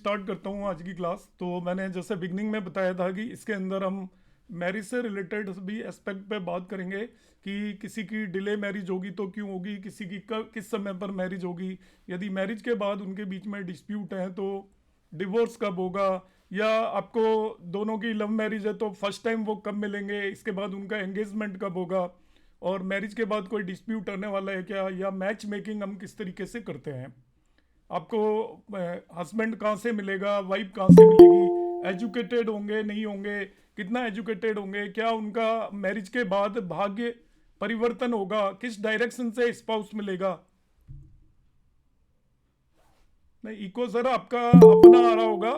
Start करता हूँ आज की क्लास। तो मैंने जैसे बिगनिंग में बताया था कि इसके अंदर हम मैरिज से रिलेटेड भी एस्पेक्ट पे बात करेंगे कि किसी की डिले मैरिज होगी तो क्यों होगी, किसी की कब किस समय पर मैरिज होगी, यदि मैरिज के बाद उनके बीच में डिस्प्यूट है तो डिवोर्स कब होगा, या आपको दोनों की लव मैरिज है तो फर्स्ट टाइम वो कब मिलेंगे, इसके बाद उनका एंगेजमेंट कब होगा, और मैरिज के बाद कोई डिस्प्यूट आने वाला है क्या, या मैच मेकिंग हम किस तरीके से करते हैं, आपको हस्बैंड कहाँ से मिलेगा, वाइफ कहाँ से मिलेगी, एजुकेटेड होंगे नहीं होंगे, कितना एजुकेटेड होंगे, क्या उनका मैरिज के बाद भाग्य परिवर्तन होगा, किस डायरेक्शन से स्पाउस मिलेगा। नहीं, इको सर आपका अपना आ रहा होगा,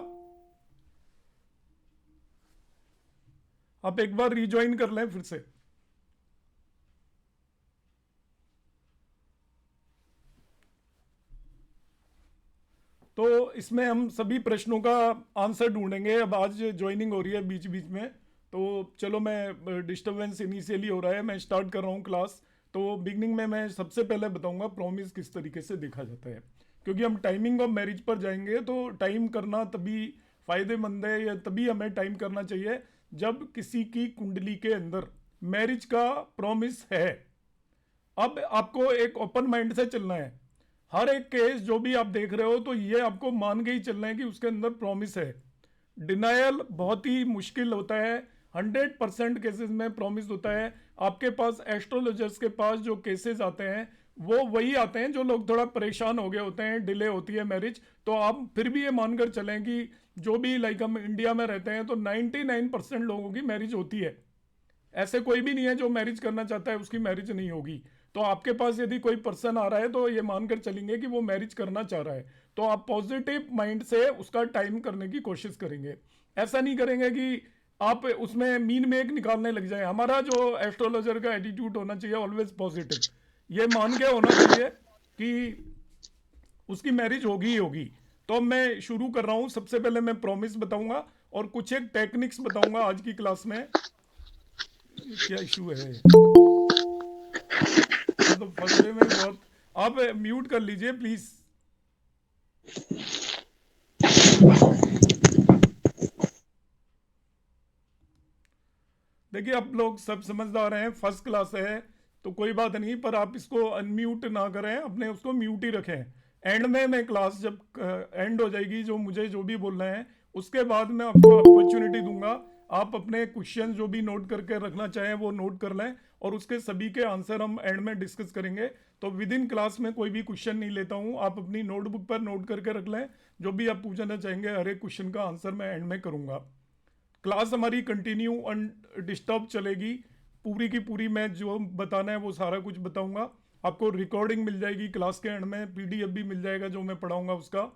आप एक बार रिज्वाइन कर लें फिर से। तो इसमें हम सभी प्रश्नों का आंसर ढूंढेंगे। अब आज ज्वाइनिंग हो रही है बीच बीच में, तो चलो मैं डिस्टरबेंस इनिशियली हो रहा है, मैं स्टार्ट कर रहा हूँ क्लास। तो बिगनिंग में मैं सबसे पहले बताऊंगा प्रॉमिस किस तरीके से देखा जाता है, क्योंकि हम टाइमिंग ऑफ मैरिज पर जाएंगे तो टाइम करना तभी फायदेमंद है, या तभी हमें टाइम करना चाहिए जब किसी की कुंडली के अंदर मैरिज का प्रॉमिस है। अब आपको एक ओपन माइंड से चलना है। हर एक केस जो भी आप देख रहे हो तो ये आपको मान के ही चलना है कि उसके अंदर प्रॉमिस है। डिनायल बहुत ही मुश्किल होता है, 100% केसेस में प्रॉमिस होता है। आपके पास एस्ट्रोलॉजर्स के पास जो केसेस आते हैं वो वही आते हैं जो लोग थोड़ा परेशान हो गए होते हैं, डिले होती है मैरिज। तो आप फिर भी ये मानकर चलें कि जो भी लाइक हम इंडिया में रहते हैं तो 99% लोगों की मैरिज होती है। ऐसे कोई भी नहीं है जो मैरिज करना चाहता है उसकी मैरिज नहीं होगी। तो आपके पास यदि कोई पर्सन आ रहा है तो ये मानकर चलेंगे कि वो मैरिज करना चाह रहा है, तो आप पॉजिटिव माइंड से उसका टाइम करने की कोशिश करेंगे। ऐसा नहीं करेंगे कि आप उसमें मीन मेक निकालने लग जाए। हमारा जो एस्ट्रोलॉजर का एटीट्यूड होना चाहिए ऑलवेज पॉजिटिव, ये मान के होना चाहिए कि उसकी मैरिज होगी ही होगी। तो अब मैं शुरू कर रहा हूं। सबसे पहले मैं प्रॉमिस बताऊंगा और कुछ एक टेक्निक्स बताऊंगा आज की क्लास में। ये क्या इशू है? मैं तो फर्स्ट डे में बहुत। आप म्यूट कर लीजिए प्लीज। देखिए आप लोग सब समझदार हैं, फर्स्ट क्लास है तो कोई बात नहीं, पर आप इसको अनम्यूट ना करें, अपने उसको म्यूट ही रखें। एंड में मैं क्लास जब एंड हो जाएगी, जो मुझे जो भी बोलना है उसके बाद मैं आपको अपॉर्चुनिटी दूंगा। आप अपने क्वेश्चन जो भी नोट करके रखना चाहें वो नोट कर लें, और उसके सभी के आंसर हम एंड में डिस्कस करेंगे। तो विद इन क्लास में कोई भी क्वेश्चन नहीं लेता हूं, आप अपनी नोटबुक पर नोट करके रख लें। जो भी आप पूछना चाहेंगे हर एक क्वेश्चन का आंसर मैं एंड में करूंगा। क्लास हमारी कंटिन्यू अनडिस्टर्ब चलेगी, पूरी की पूरी मैं जो बताना है वो सारा कुछ बताऊंगा। आपको रिकॉर्डिंग मिल जाएगी क्लास के एंड में, पीडीएफ भी मिल जाएगा जो मैं पढ़ाऊंगा उसका।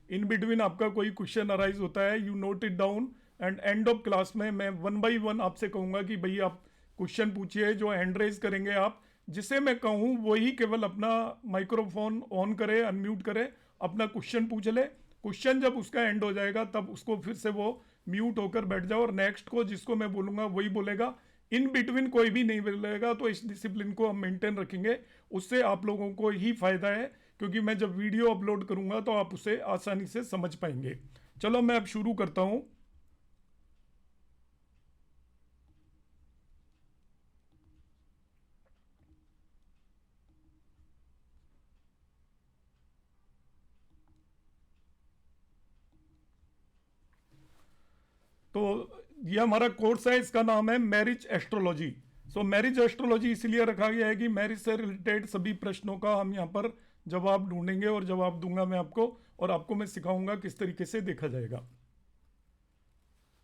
इन बिटवीन आपका कोई क्वेश्चन अराइज होता है you note it down, and end of class में मैं वन बाई वन आपसे कहूँगा कि भाई आप क्वेश्चन पूछिए। जो हैंड रेज करेंगे आप, जिसे मैं कहूँ वही केवल अपना माइक्रोफोन ऑन करे, अनम्यूट करे, अपना क्वेश्चन पूछ ले। क्वेश्चन जब उसका एंड हो जाएगा तब उसको फिर से वो म्यूट होकर बैठ जाओ, और नेक्स्ट को जिसको मैं बोलूंगा वही बोलेगा। इन बिटवीन कोई भी नहीं बोलेगा। तो इस डिसिप्लिन को हम मेंटेन रखेंगे, उससे आप लोगों को ही फायदा है, क्योंकि मैं जब वीडियो अपलोड करूंगा तो आप उसे आसानी से समझ पाएंगे। चलो मैं अब शुरू करता हूं। तो ये हमारा कोर्स है, इसका नाम है मैरिज एस्ट्रोलॉजी। सो मैरिज एस्ट्रोलॉजी इसलिए रखा गया है कि मैरिज से रिलेटेड सभी प्रश्नों का हम यहाँ पर जवाब ढूंढेंगे, और जवाब दूंगा मैं आपको, और आपको मैं सिखाऊंगा किस तरीके से देखा जाएगा।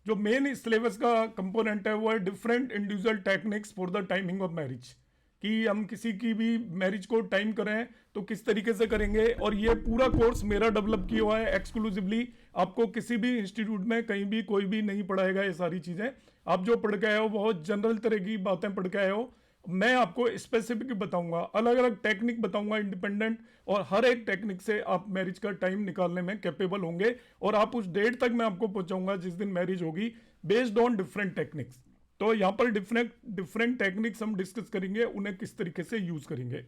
जो मेन सिलेबस का कंपोनेंट है वो है different individual techniques for the timing of marriage, कि हम किसी की भी मैरिज को टाइम करें तो किस तरीके से करेंगे। और ये पूरा कोर्स मेरा डेवलप किया हुआ है एक्सक्लूसिवली, आपको किसी भी इंस्टीट्यूट में कहीं भी कोई भी नहीं पढ़ाएगा ये सारी चीज़ें। आप जो पढ़ के आए हो बहुत जनरल तरह की बातें पढ़ के आए हो, मैं आपको स्पेसिफिक बताऊंगा, अलग अलग टेक्निक बताऊंगा इंडिपेंडेंट, और हर एक टेक्निक से आप मैरिज का टाइम निकालने में कैपेबल होंगे। और आप उस डेट तक मैं आपको पहुंचाऊंगा जिस दिन मैरिज होगी, बेस्ड ऑन डिफरेंट टेक्निक्स। तो यहाँ पर डिफरेंट डिफरेंट टेक्निक्स हम डिस्कस करेंगे, उन्हें किस तरीके से यूज करेंगे।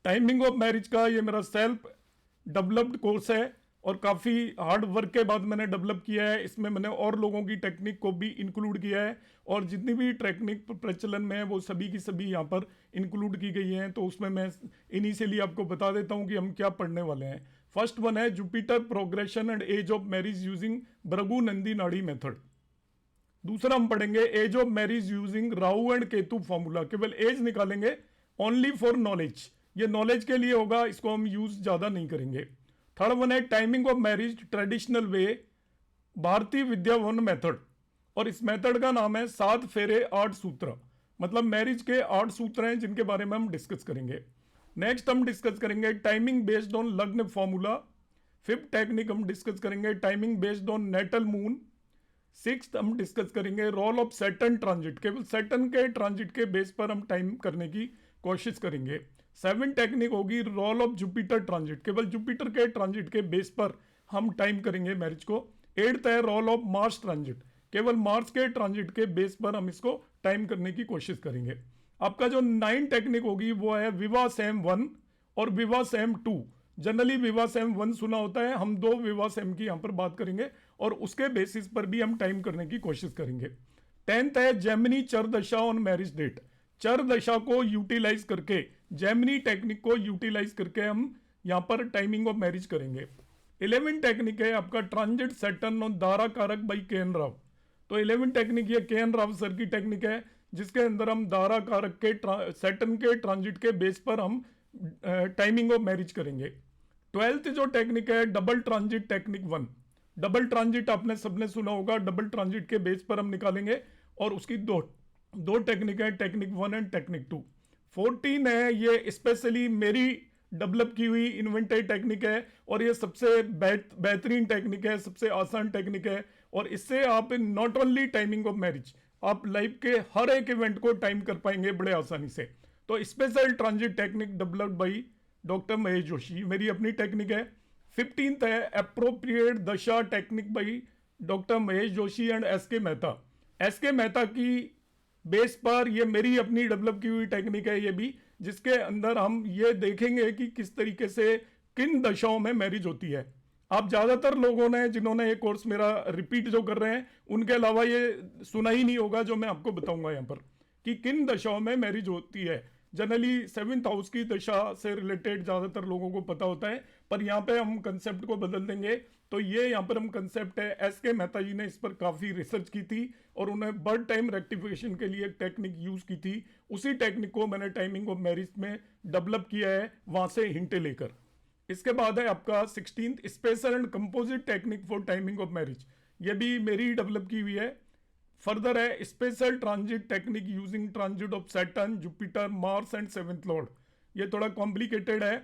टाइमिंग ऑफ मैरिज का ये मेरा सेल्फ डेवलप्ड कोर्स है, और काफ़ी हार्ड वर्क के बाद मैंने डेवलप किया है। इसमें मैंने और लोगों की टेक्निक को भी इंक्लूड किया है, और जितनी भी टेक्निक प्रचलन में है वो सभी की सभी यहाँ पर इंक्लूड की गई हैं। तो उसमें मैं इनिशियली आपको बता देता हूँ कि हम क्या पढ़ने वाले हैं। फर्स्ट वन है Jupiter progression and age of marriage using Bhrigu Nandi Nadi method. दूसरा हम पढ़ेंगे age of marriage using Rahu and Ketu formula. केवल एज निकालेंगे, ओनली फॉर नॉलेज, ये नॉलेज के लिए होगा, इसको हम यूज ज्यादा नहीं करेंगे। थर्ड वन है timing of marriage traditional way, भारतीय विद्यावन मेथड, और इस मेथड का नाम है 7 फेरे 8 सूत्र। मतलब मैरिज के 8 सूत्र हैं जिनके बारे में हम डिस्कस करेंगे। नेक्स्ट हम डिस्कस करेंगे timing based on lagna formula. Fifth technique हम डिस्कस करेंगे timing based on natal moon. Sixth हम डिस्कस करेंगे रोल ऑफ सैटर्न ट्रांजिट, केवल सैटर्न के ट्रांजिट के बेस पर हम टाइम करने की कोशिश करेंगे। सेवन टेक्निक होगी रोल ऑफ जुपिटर ट्रांजिट, केवल जुपिटर के ट्रांजिट के बेस पर हम टाइम करेंगे मैरिज को। एट्थ है रोल ऑफ मार्स ट्रांजिट, केवल मार्स के ट्रांजिट के बेस पर हम इसको टाइम करने की कोशिश करेंगे। आपका जो 9 टेक्निक होगी वो है विवाह सेम 1 और विवाह सेम 2। जनरली विवाह सेम 1 सुना होता है, हम 2 विवाह सेम की यहाँ पर बात करेंगे और उसके बेसिस पर भी हम टाइम करने की कोशिश करेंगे। 10th है जेमिनी चर दशा ऑन मैरिज डेट, चर दशा को यूटिलाइज करके, जेमिनी टेक्निक को यूटिलाइज करके हम यहाँ पर टाइमिंग ऑफ मैरिज करेंगे। 11 टेक्निक है आपका ट्रांजिट सैटर्न ऑन दारा कारक बाई के.एन. राव। तो 11 टेक्निक ये के.एन. राव सर की टेक्निक है, जिसके अंदर हम दारा कारक के सैटर्न के ट्रांजिट के बेस पर हम टाइमिंग ऑफ मैरिज करेंगे। 12th जो टेक्निक है double transit technique 1। Double transit आपने सबने सुना होगा, डबल ट्रांजिट के बेस पर हम निकालेंगे, और उसकी दो टेक्निक है, टेक्निक 1 एंड टेक्निक 2। 14 है ये स्पेशली मेरी डेवलप की हुई इन्वेंटेड टेक्निक है, और ये सबसे बेहतरीन टेक्निक है, सबसे आसान टेक्निक है, और इससे आप not only timing of marriage, आप लाइफ के हर एक इवेंट को टाइम कर पाएंगे बड़े आसानी से। तो special transit technique developed by doctor Mahesh Joshi, मेरी अपनी टेक्निक है। 15th है अप्रोप्रिएट दशा technique by doctor Mahesh Joshi and SK. Mehta. SK. Mehta की बेस पर ये मेरी अपनी डेवलप की हुई टेक्निक है ये भी, जिसके अंदर हम ये देखेंगे कि किस तरीके से किन दशाओं में मैरिज होती है। आप ज़्यादातर लोगों ने जिन्होंने ये कोर्स मेरा रिपीट जो कर रहे हैं उनके अलावा ये सुना ही नहीं होगा जो मैं आपको बताऊंगा यहाँ पर कि किन दशाओं में मैरिज होती है। जनरली 7th हाउस की दशा से रिलेटेड ज़्यादातर लोगों को पता होता है, पर यहाँ पे हम कंसेप्ट को बदल देंगे। तो ये यहाँ पर हम कंसेप्ट है, एस.के. मेहता जी ने इस पर काफ़ी रिसर्च की थी और उन्हें बर्थ टाइम रेक्टिफिकेशन के लिए एक टेक्निक यूज़ की थी। उसी टेक्निक को मैंने टाइमिंग ऑफ मैरिज में डेवलप किया है, वहाँ से हिंटे लेकर। इसके बाद है आपका 16th special and composite technique for timing of marriage, ये भी मेरी डेवलप की हुई है। फर्दर है special transit technique using transit of Saturn Jupiter Mars and 7th Lord, ये थोड़ा कॉम्प्लिकेटेड है,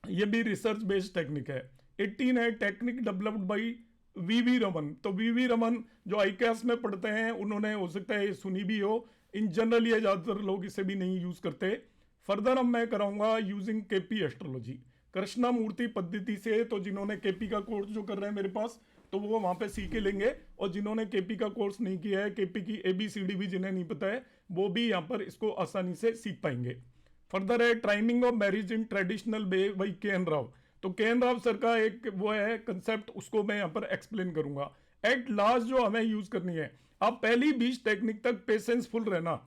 ये भी रिसर्च बेस्ड टेक्निक है। 18 है technique developed by V Raman. तो वी रमन जो आईकैस में पढ़ते हैं उन्होंने हो सकता है सुनी भी हो, इन जनरल ये ज़्यादातर लोग इसे भी नहीं यूज़ करते। फर्दर अब मैं कराऊंगा यूजिंग केपी एस्ट्रोलॉजी कृष्णा मूर्ति पद्धति से। तो जिन्होंने केपी का कोर्स जो कर रहे हैं मेरे पास, तो वो वहाँ पे सीख के लेंगे, और जिन्होंने केपी का कोर्स नहीं किया है, केपी की ABCD भी जिन्हें नहीं पता है, वो भी यहाँ पर इसको आसानी से सीख पाएंगे। फर्दर है timing of marriage in traditional way by K. N.. Rao. तो के.एन. राव सर का एक वो है कंसेप्ट, उसको मैं यहाँ पर एक्सप्लेन करूंगा। एट लास्ट जो हमें यूज करनी है, आप पहली 20 टेक्निक तक पेशेंसफुल रहना,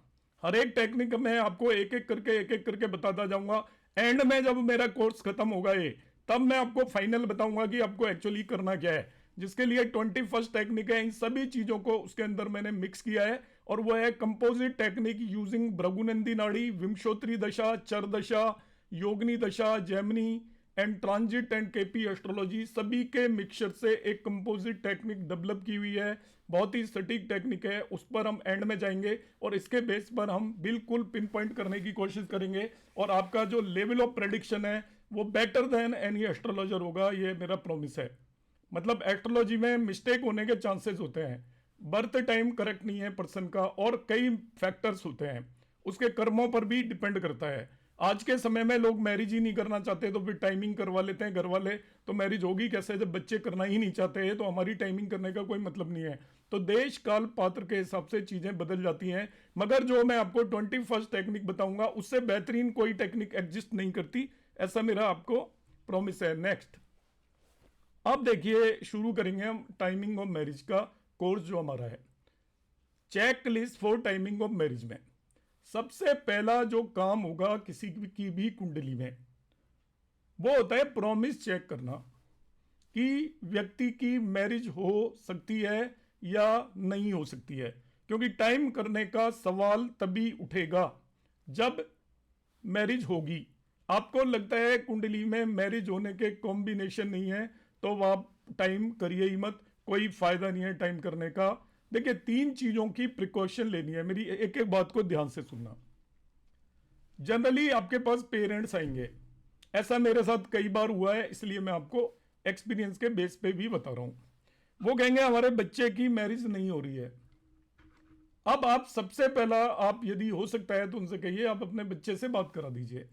हर एक टेक्निक में आपको एक एक करके बताता जाऊंगा। एंड में जब मेरा कोर्स खत्म होगा ये, तब मैं आपको फाइनल बताऊंगा कि आपको एक्चुअली करना क्या है, जिसके लिए 21st टेक्निक है। इन सभी चीजों को उसके अंदर मैंने मिक्स किया है, और वो है कंपोजिट टेक्निक यूजिंग भृगुनंदी नाड़ी, विंशोत्तरी दशा, चर दशा, योगिनी दशा, Gemini and transit and KP astrology, सभी के मिक्सचर से एक कंपोजिट टेक्निक डेवलप की हुई है। बहुत ही सटीक टेक्निक है, उस पर हम एंड में जाएंगे और इसके बेस पर हम बिल्कुल पिन पॉइंट करने की कोशिश करेंगे, और आपका जो लेवल ऑफ प्रेडिक्शन है वो बेटर देन एनी एस्ट्रोलॉजर होगा, ये मेरा प्रॉमिस है। मतलब एस्ट्रोलॉजी में मिस्टेक होने के चांसेस होते हैं, बर्थ टाइम करेक्ट नहीं है पर्सन का, और कई फैक्टर्स होते हैं, उसके कर्मों पर भी डिपेंड करता है। आज के समय में लोग मैरिज ही नहीं करना चाहते, तो फिर टाइमिंग करवा लेते हैं घर वाले, तो मैरिज होगी कैसे जब बच्चे करना ही नहीं चाहते हैं, तो हमारी टाइमिंग करने का कोई मतलब नहीं है। तो देश काल पात्र के हिसाब से चीजें बदल जाती हैं, मगर जो मैं आपको 21st टेक्निक बताऊंगा उससे बेहतरीन कोई टेक्निक एग्जिस्ट नहीं करती, ऐसा मेरा आपको प्रॉमिस है। नेक्स्ट अब देखिए, शुरू करेंगे हम टाइमिंग ऑफ मैरिज का कोर्स जो हमारा है, check list for timing of marriage में सबसे पहला जो काम होगा किसी की भी कुंडली में, वो होता है प्रॉमिस चेक करना कि व्यक्ति की मैरिज हो सकती है या नहीं हो सकती है। क्योंकि टाइम करने का सवाल तभी उठेगा जब मैरिज होगी। आपको लगता है कुंडली में मैरिज होने के कॉम्बिनेशन नहीं है तो आप टाइम करिए ही मत, कोई फायदा नहीं है टाइम करने का। देखिए, 3 चीजों की प्रिकॉशन लेनी है, मेरी एक एक बात को ध्यान से सुनना। जनरली आपके पास पेरेंट्स आएंगे, ऐसा मेरे साथ कई बार हुआ है, इसलिए मैं आपको एक्सपीरियंस के बेस पे भी बता रहा हूं। वो कहेंगे हमारे बच्चे की मैरिज नहीं हो रही है। अब आप सबसे पहला, आप यदि हो सकता है तो उनसे कहिए आप अपने बच्चे से बात करा दीजिए।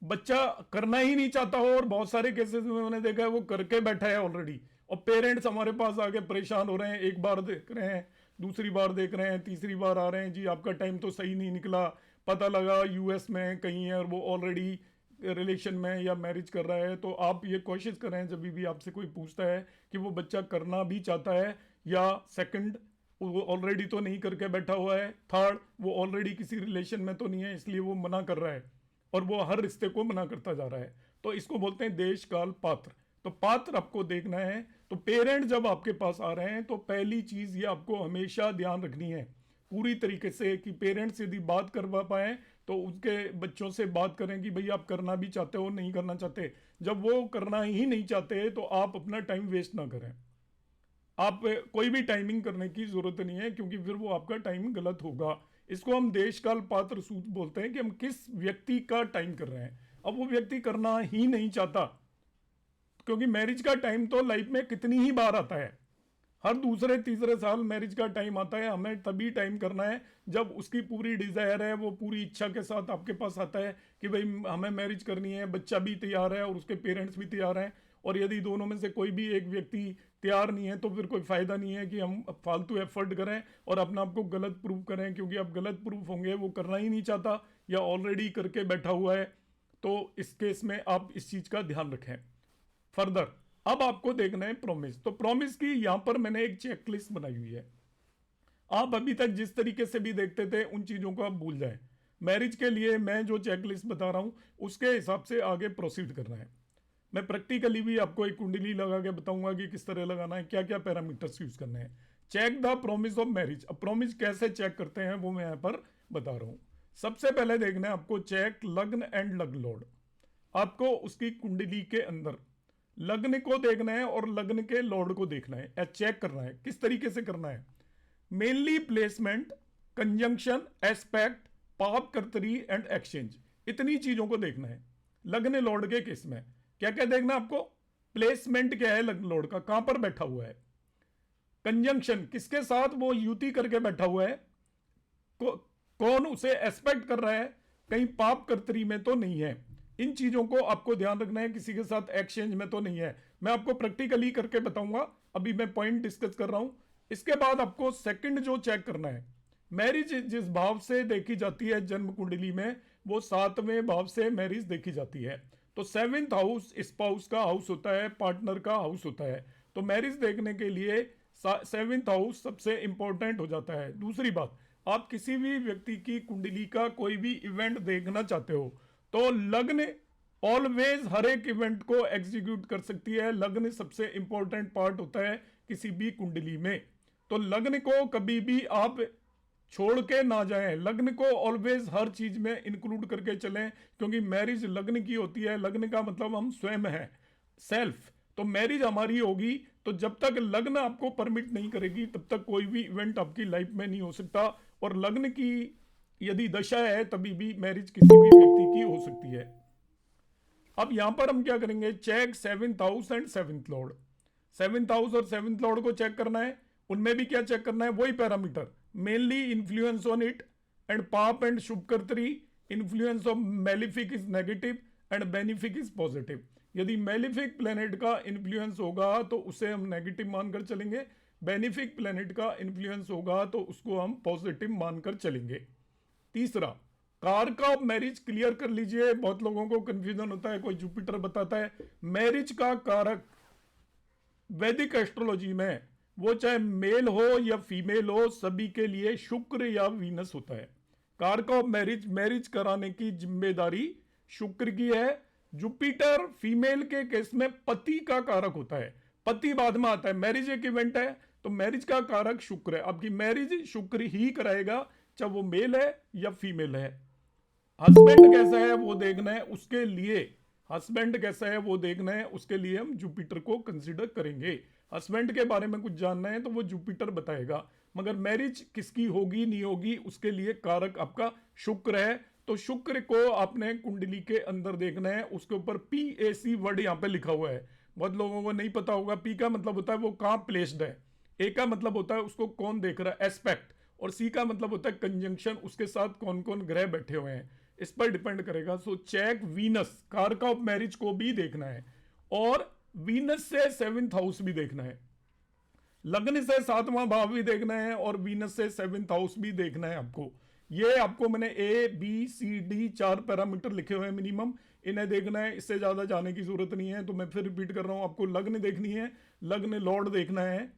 बच्चा करना ही नहीं चाहता हो, और बहुत सारे केसेस में मैंने देखा है वो करके बैठा है ऑलरेडी, और पेरेंट्स हमारे पास आके परेशान हो रहे हैं, एक बार देख रहे हैं, दूसरी बार देख रहे हैं, तीसरी बार आ रहे हैं, जी आपका टाइम तो सही नहीं निकला, पता लगा यूएस में कहीं है और वो ऑलरेडी रिलेशन में या मैरिज कर रहा है। तो आप ये कोशिश करें जब भी आपसे कोई पूछता है कि वो बच्चा करना भी चाहता है, या सेकंड वो ऑलरेडी तो नहीं करके बैठा हुआ है, थर्ड वो ऑलरेडी किसी रिलेशन में तो नहीं है इसलिए वो मना कर रहा है, और वो हर रिश्ते को मना करता जा रहा है। तो इसको बोलते हैं देश काल पात्र। तो पात्र आपको देखना है। तो पेरेंट जब आपके पास आ रहे हैं तो पहली चीज ये आपको हमेशा ध्यान रखनी है पूरी तरीके से कि पेरेंट्स यदि बात करवा पाए तो उसके बच्चों से बात करें कि भाई आप करना भी चाहते हो, नहीं करना चाहते। जब वो करना ही नहीं चाहते तो आप अपना टाइम वेस्ट ना करें। आप कोई भी टाइमिंग करने की जरूरत नहीं है, क्योंकि फिर वो आपका टाइम गलत होगा। इसको हम देशकाल पात्र सूत्र बोलते हैं कि हम किस व्यक्ति का टाइम कर रहे हैं। अब वो व्यक्ति करना ही नहीं चाहता, क्योंकि मैरिज का टाइम तो लाइफ में कितनी ही बार आता है, हर दूसरे तीसरे साल मैरिज का टाइम आता है। हमें तभी टाइम करना है जब उसकी पूरी डिजायर है, वो पूरी इच्छा के साथ आपके पास आता है कि भाई हमें मैरिज करनी है, बच्चा भी तैयार है और उसके पेरेंट्स भी तैयार हैं। और यदि दोनों में से कोई भी एक व्यक्ति तैयार नहीं है तो फिर कोई फायदा नहीं है कि हम फालतू एफर्ट करें और अपने आप को गलत प्रूव करें, क्योंकि आप गलत प्रूफ होंगे, वो करना ही नहीं चाहता या ऑलरेडी करके बैठा हुआ है। तो इस केस में आप इस चीज का ध्यान रखें। फर्दर अब आपको देखना है प्रॉमिस। तो प्रॉमिस की यहां पर मैंने एक चेकलिस्ट बनाई हुई है। आप अभी तक जिस तरीके से भी देखते थे उन चीजों को आप भूल जाएं। मैरिज के लिए मैं जो चेकलिस्ट बता रहा हूं उसके हिसाब से आगे प्रोसीड करना है। मैं प्रैक्टिकली भी आपको एक कुंडली लगा के बताऊंगा कि किस तरह लगाना है, क्या क्या पैरामीटर्स यूज करने हैं। Check the promise of marriage. अब प्रॉमिस कैसे चेक करते हैं वो मैं यहां पर बता रहा हूं। सबसे पहले देखना है आपको चेक लग्न एंड लग्न लॉर्ड। आपको उसकी कुंडली के अंदर लग्न को देखना है और लग्न के लॉर्ड को देखना है, चेक करना है। किस तरीके से करना है? मेनली प्लेसमेंट, कंजंक्शन, एस्पेक्ट, पाप कर्तरी एंड एक्सचेंज, इतनी चीजों को देखना है लग्न लॉर्ड के केस में। क्या क्या देखना आपको? प्लेसमेंट क्या है लग्न लॉर्ड का, कहां पर बैठा हुआ है। कंजंक्शन, किसके साथ वो युति करके बैठा हुआ है, कौन उसे एस्पेक्ट कर रहा है, कहीं पाप कर्तरी में तो नहीं है। इन चीजों को आपको ध्यान रखना है, किसी के साथ एक्सचेंज में तो नहीं है। मैं आपको प्रैक्टिकली करके बताऊंगा, अभी मैं पॉइंट डिस्कस कर रहा हूं। इसके बाद आपको सेकंड जो चेक करना है, मैरिज जिस भाव से देखी जाती है जन्म कुंडली में, वो 7वें भाव से मैरिज देखी जाती है। तो 7th हाउस स्पाउस का हाउस होता है, पार्टनर का हाउस होता है। तो मैरिज देखने के लिए 7th हाउस सबसे इंपॉर्टेंट हो जाता है। दूसरी बात, आप किसी भी व्यक्ति की कुंडली का कोई भी इवेंट देखना चाहते हो तो लग्न ऑलवेज हर एक इवेंट को एग्जीक्यूट कर सकती है। लग्न सबसे इंपॉर्टेंट पार्ट होता है किसी भी कुंडली में। तो लग्न को कभी भी आप छोड़ के ना जाएं, लग्न को ऑलवेज हर चीज में इंक्लूड करके चलें, क्योंकि मैरिज लग्न की होती है। लग्न का मतलब हम स्वयं हैं, सेल्फ। तो मैरिज हमारी होगी, तो जब तक लग्न आपको परमिट नहीं करेगी तब तक कोई भी इवेंट आपकी लाइफ में नहीं हो सकता। और लग्न की यदि दशा है तभी भी मैरिज किसी भी व्यक्ति की हो सकती है। अब यहां पर हम क्या करेंगे, check 7th house and 7th lord. 7th house और 7th लॉर्ड को चेक करना है। उनमें भी क्या चेक करना है, वही parameter, mainly influence on it and पाप एंड शुभ कर्तरी। Influence of malefic is negative and benefic is positive. यदि मेलिफिक प्लेनेट का इन्फ्लुएंस होगा तो उसे हम नेगेटिव मानकर चलेंगे, बेनिफिक प्लेनेट का इन्फ्लुएंस होगा तो उसको हम पॉजिटिव मानकर चलेंगे। तीसरा, कारक ऑफ मैरिज क्लियर कर लीजिए। बहुत लोगों को कंफ्यूजन होता है, कोई जुपिटर बताता है। मैरिज का कारक वैदिक एस्ट्रोलॉजी में वो चाहे मेल हो या फीमेल हो, सभी के लिए शुक्र या वीनस होता है। कारक ऑफ मैरिज, मैरिज कराने की जिम्मेदारी शुक्र की है। जुपिटर फीमेल के केस में पति का कारक होता है, पति बाद में आता है। मैरिज एक इवेंट है, तो मैरिज का कारक शुक्र है। आपकी मैरिज शुक्र ही कराएगा, चाहे वो मेल है या फीमेल है। हस्बैंड कैसा है वो देखना है, उसके लिए हस्बैंड कैसा है वो देखना है, उसके लिए हम जुपिटर को कंसिडर करेंगे। हस्बैंड के बारे में कुछ जानना है तो वो जुपिटर बताएगा, मगर मैरिज किसकी होगी नहीं होगी उसके लिए कारक आपका शुक्र है। तो शुक्र को आपने कुंडली के अंदर देखना है। उसके ऊपर PAC वर्ड यहाँ पे लिखा हुआ है, बहुत लोगों को नहीं पता होगा। P का मतलब होता है वो कहाँ प्लेस्ड है, A का मतलब होता है उसको कौन देख रहा है, एस्पेक्ट, और C का मतलब होता है कंजंक्शन, उसके साथ कौन कौन ग्रह बैठे हुए हैं, इस पर डिपेंड करेगा। सो चेक वीनस, कारक ऑफ मैरिज को भी देखना है, और वीनस से 7th हाउस भी देखना है, लग्न से 7वां भाव भी देखना है, और वीनस से 7th हाउस भी देखना है आपको। ये आपको मैंने ABCD 4 पैरामीटर लिखे हुए हैं मिनिमम, इन्हें देखना है, इससे ज्यादा जाने की जरूरत नहीं है। तो मैं फिर रिपीट कर रहा हूं, आपको लग्न देखनी है, लग्न लॉर्ड देखना है,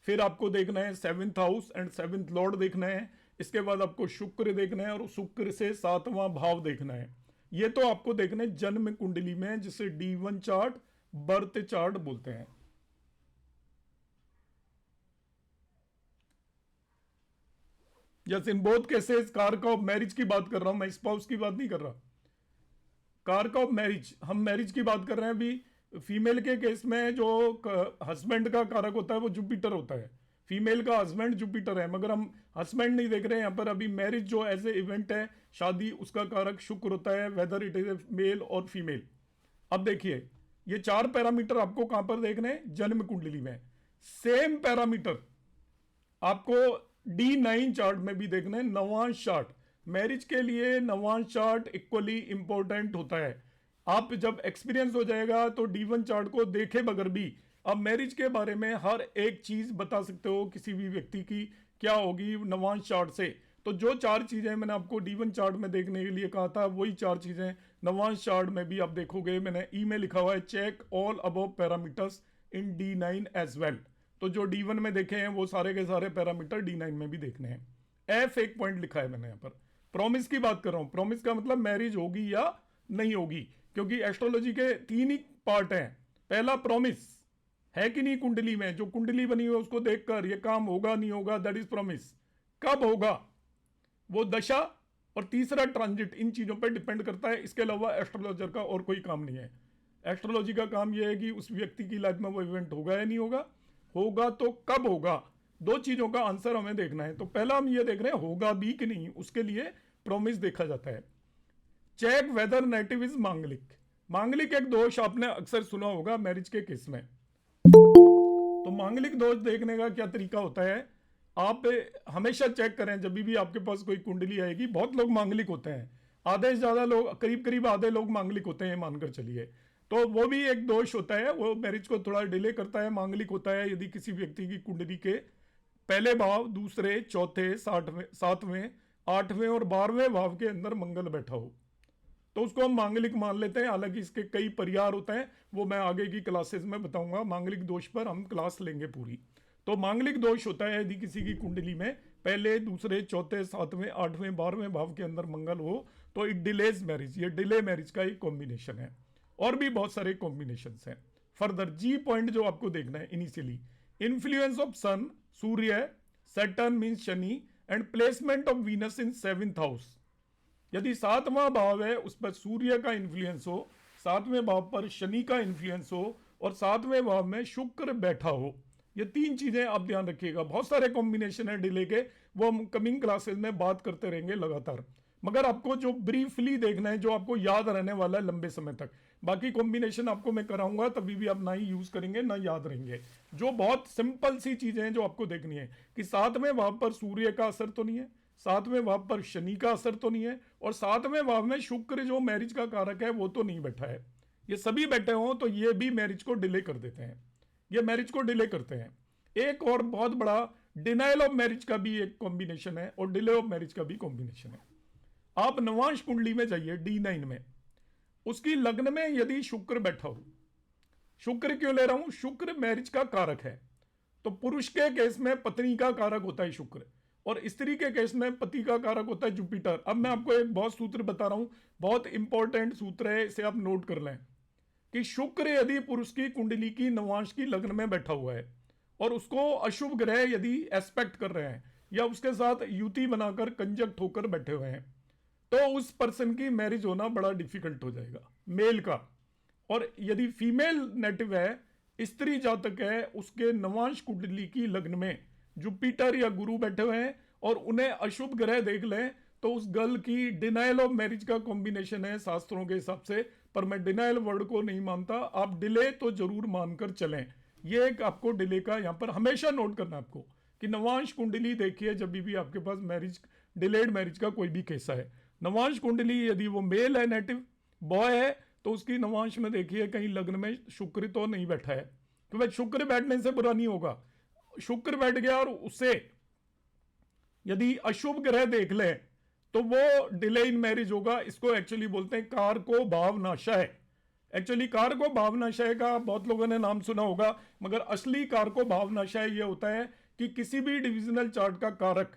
फिर आपको देखना है 7th house and 7th Lord देखना है, इसके बाद आपको शुक्र देखना है, और शुक्र से 7वां भाव देखना है। ये तो आपको देखना है जन्म कुंडली में, जिसे D1 चार्ट, बर्थ चार्ट बोलते हैं। यस, इन बोथ केसेस कारक ऑफ मैरिज की बात कर रहा हूं मैं, स्पाउस की बात नहीं कर रहा। कारक ऑफ मैरिज, हम मैरिज की बात कर रहे हैं अभी। फीमेल के केस में जो हस्बैंड का कारक होता है वो जुपिटर होता है, फीमेल का हस्बैंड जुपिटर है, मगर हम हस्बैंड नहीं देख रहे हैं यहाँ पर। अभी मैरिज जो एज ए इवेंट है, शादी, उसका कारक शुक्र होता है, whether it is a male और फीमेल। अब देखिए, ये 4 पैरामीटर आपको कहां पर देखने हैं, जन्म कुंडली में। सेम पैरामीटर आपको D9 चार्ट में भी देखना है, नवांश चार्ट। मैरिज के लिए नवांश चार्ट इक्वली इंपॉर्टेंट होता है। आप जब एक्सपीरियंस हो जाएगा तो D1 चार्ट को देखे बगैर भी आप मैरिज के बारे में हर एक चीज बता सकते हो, किसी भी व्यक्ति की क्या होगी नवांश चार्ट से। तो जो 4 चीजें मैंने आपको D1 चार्ट में देखने के लिए कहा था, वही 4 चीजें नवांश चार्ट में भी आप देखोगे। मैंने ई में लिखा हुआ है, check all above parameters in D9 as well. तो जो D1 में देखे हैं वो सारे के सारे पैरामीटर D9 में भी देखने हैं। F एक पॉइंट लिखा है मैंने यहाँ पर। प्रॉमिस की बात कर रहा हूं, प्रॉमिस का मतलब मैरिज होगी या नहीं होगी, क्योंकि एस्ट्रोलॉजी के 3 ही पार्ट हैं। पहला प्रॉमिस है कि नहीं कुंडली में, जो कुंडली बनी हुई है उसको देखकर ये काम होगा नहीं होगा, दैट इज प्रॉमिस। कब होगा वो दशा, और तीसरा ट्रांजिट, इन चीजों पर डिपेंड करता है। इसके अलावा एस्ट्रोलॉजर का और कोई काम नहीं है। एस्ट्रोलॉजी का काम यह है कि उस व्यक्ति की लाइफ में वो इवेंट होगा या नहीं होगा, होगा तो कब होगा। 2 चीजों का आंसर हमें देखना है। तो पहला हम ये देख रहे हैं होगा भी कि नहीं, उसके लिए प्रॉमिस देखा जाता है। चेक वेदर नेटिव इज मांगलिक। मांगलिक एक दोष आपने अक्सर सुना होगा मैरिज के केस में। तो मांगलिक दोष देखने का क्या तरीका होता है, आप हमेशा चेक करें जब भी आपके पास कोई कुंडली आएगी। बहुत लोग मांगलिक होते हैं, आधे से ज्यादा लोग, करीब करीब आधे लोग मांगलिक होते हैं, मानकर चलिए। तो वो भी एक दोष होता है, वो मैरिज को थोड़ा डिले करता है। मांगलिक होता है यदि किसी व्यक्ति की कुंडली के पहले भाव, दूसरे, चौथे, 7वें, 8वें और 12वें भाव के अंदर मंगल बैठा हो, तो उसको हम मांगलिक मान लेते हैं। हालांकि इसके कई परिहार होते हैं, वो मैं आगे की क्लासेस में बताऊंगा। मांगलिक दोष पर हम क्लास लेंगे पूरी। तो मांगलिक दोष होता है यदि किसी की कुंडली में पहले, दूसरे, चौथे, 7वें, 8वें, 12वें भाव के अंदर मंगल हो, तो इट डिलेज मैरिज। ये डिले मैरिज का एक कॉम्बिनेशन है, और भी बहुत सारे कॉम्बिनेशन हैं। फर्दर G पॉइंट जो आपको देखना है इनिशियली, इन्फ्लुएंस ऑफ सन, सूर्य, सैटर्न मींस शनि, and placement of Venus in 7th house. यदि 7वां भाव है उस पर सूर्य का इन्फ्लुएंस हो, 7वें भाव पर शनि का इन्फ्लुएंस हो, और 7वें भाव में शुक्र बैठा हो, ये 3 चीजें आप ध्यान रखिएगा। बहुत सारे कॉम्बिनेशन है डिले के, वो हम कमिंग क्लासेस में बात करते रहेंगे लगातार। मगर आपको जो ब्रीफली देखना है, जो आपको याद रहने वाला है लंबे समय तक, बाकी कॉम्बिनेशन आपको मैं कराऊंगा तभी भी आप ना ही यूज करेंगे ना याद रहेंगे। जो बहुत सिंपल सी चीजें हैं जो आपको देखनी है कि 7वें भाव पर सूर्य का असर तो नहीं है, 7वें भाव पर शनि का असर तो नहीं है, और 7वें भाव में शुक्र जो मैरिज का कारक है वो तो नहीं बैठा है। ये सभी बैठे हों तो ये भी मैरिज को डिले कर देते हैं, ये मैरिज को डिले करते हैं। एक और बहुत बड़ा डिनाइल ऑफ मैरिज का भी एक कॉम्बिनेशन है, और डिले ऑफ मैरिज का भी कॉम्बिनेशन है। आप नवांश कुंडली में जाइए D9 में, उसकी लग्न में यदि शुक्र बैठा हो, शुक्र क्यों ले रहा हूं? शुक्र मैरिज का कारक है। तो पुरुष के केस में पत्नी का कारक होता है शुक्र, और स्त्री के केस में पति का कारक होता है जुपिटर। अब मैं आपको एक बहुत सूत्र बता रहा हूं, बहुत इंपॉर्टेंट सूत्र है, इसे आप नोट कर लें कि शुक्र यदि पुरुष की कुंडली की नवांश की लग्न में बैठा हुआ है और उसको अशुभ ग्रह यदि एस्पेक्ट कर रहे हैं या उसके साथ युति बनाकर कंजक्ट होकर बैठे हुए हैं, तो उस पर्सन की मैरिज होना बड़ा डिफिकल्ट हो जाएगा, मेल का। और यदि फीमेल नेटिव है, स्त्री जातक है, उसके नवांश कुंडली की लग्न में जुपिटर या गुरु बैठे हुए हैं और उन्हें अशुभ ग्रह देख लें, तो उस गर्ल की डिनाइल ऑफ मैरिज का कॉम्बिनेशन है शास्त्रों के हिसाब से। पर मैं डिनाइल वर्ड को नहीं मानता, आप डिले तो जरूर मानकर चलें। ये एक आपको डिले का यहां पर हमेशा नोट करना है आपको कि नवांश कुंडली देखिए जब भी आपके पास मैरिज, डिलेड मैरिज का कोई भी केस है, नवांश कुंडली यदि वो मेल है, नेटिव बॉय है, तो उसकी नवांश में देखिए कहीं लग्न में शुक्र तो नहीं बैठा है। तो भाई शुक्र बैठने से बुरा नहीं होगा, शुक्र बैठ गया और उससे यदि अशुभ ग्रह देख ले तो वो डिले इन मैरिज होगा। इसको एक्चुअली बोलते हैं कारको भावनाशय। एक्चुअली कारको भावनाशय का बहुत लोगों ने नाम सुना होगा, मगर असली कारको भावनाशय ये होता है कि किसी भी डिविजनल चार्ट का कारक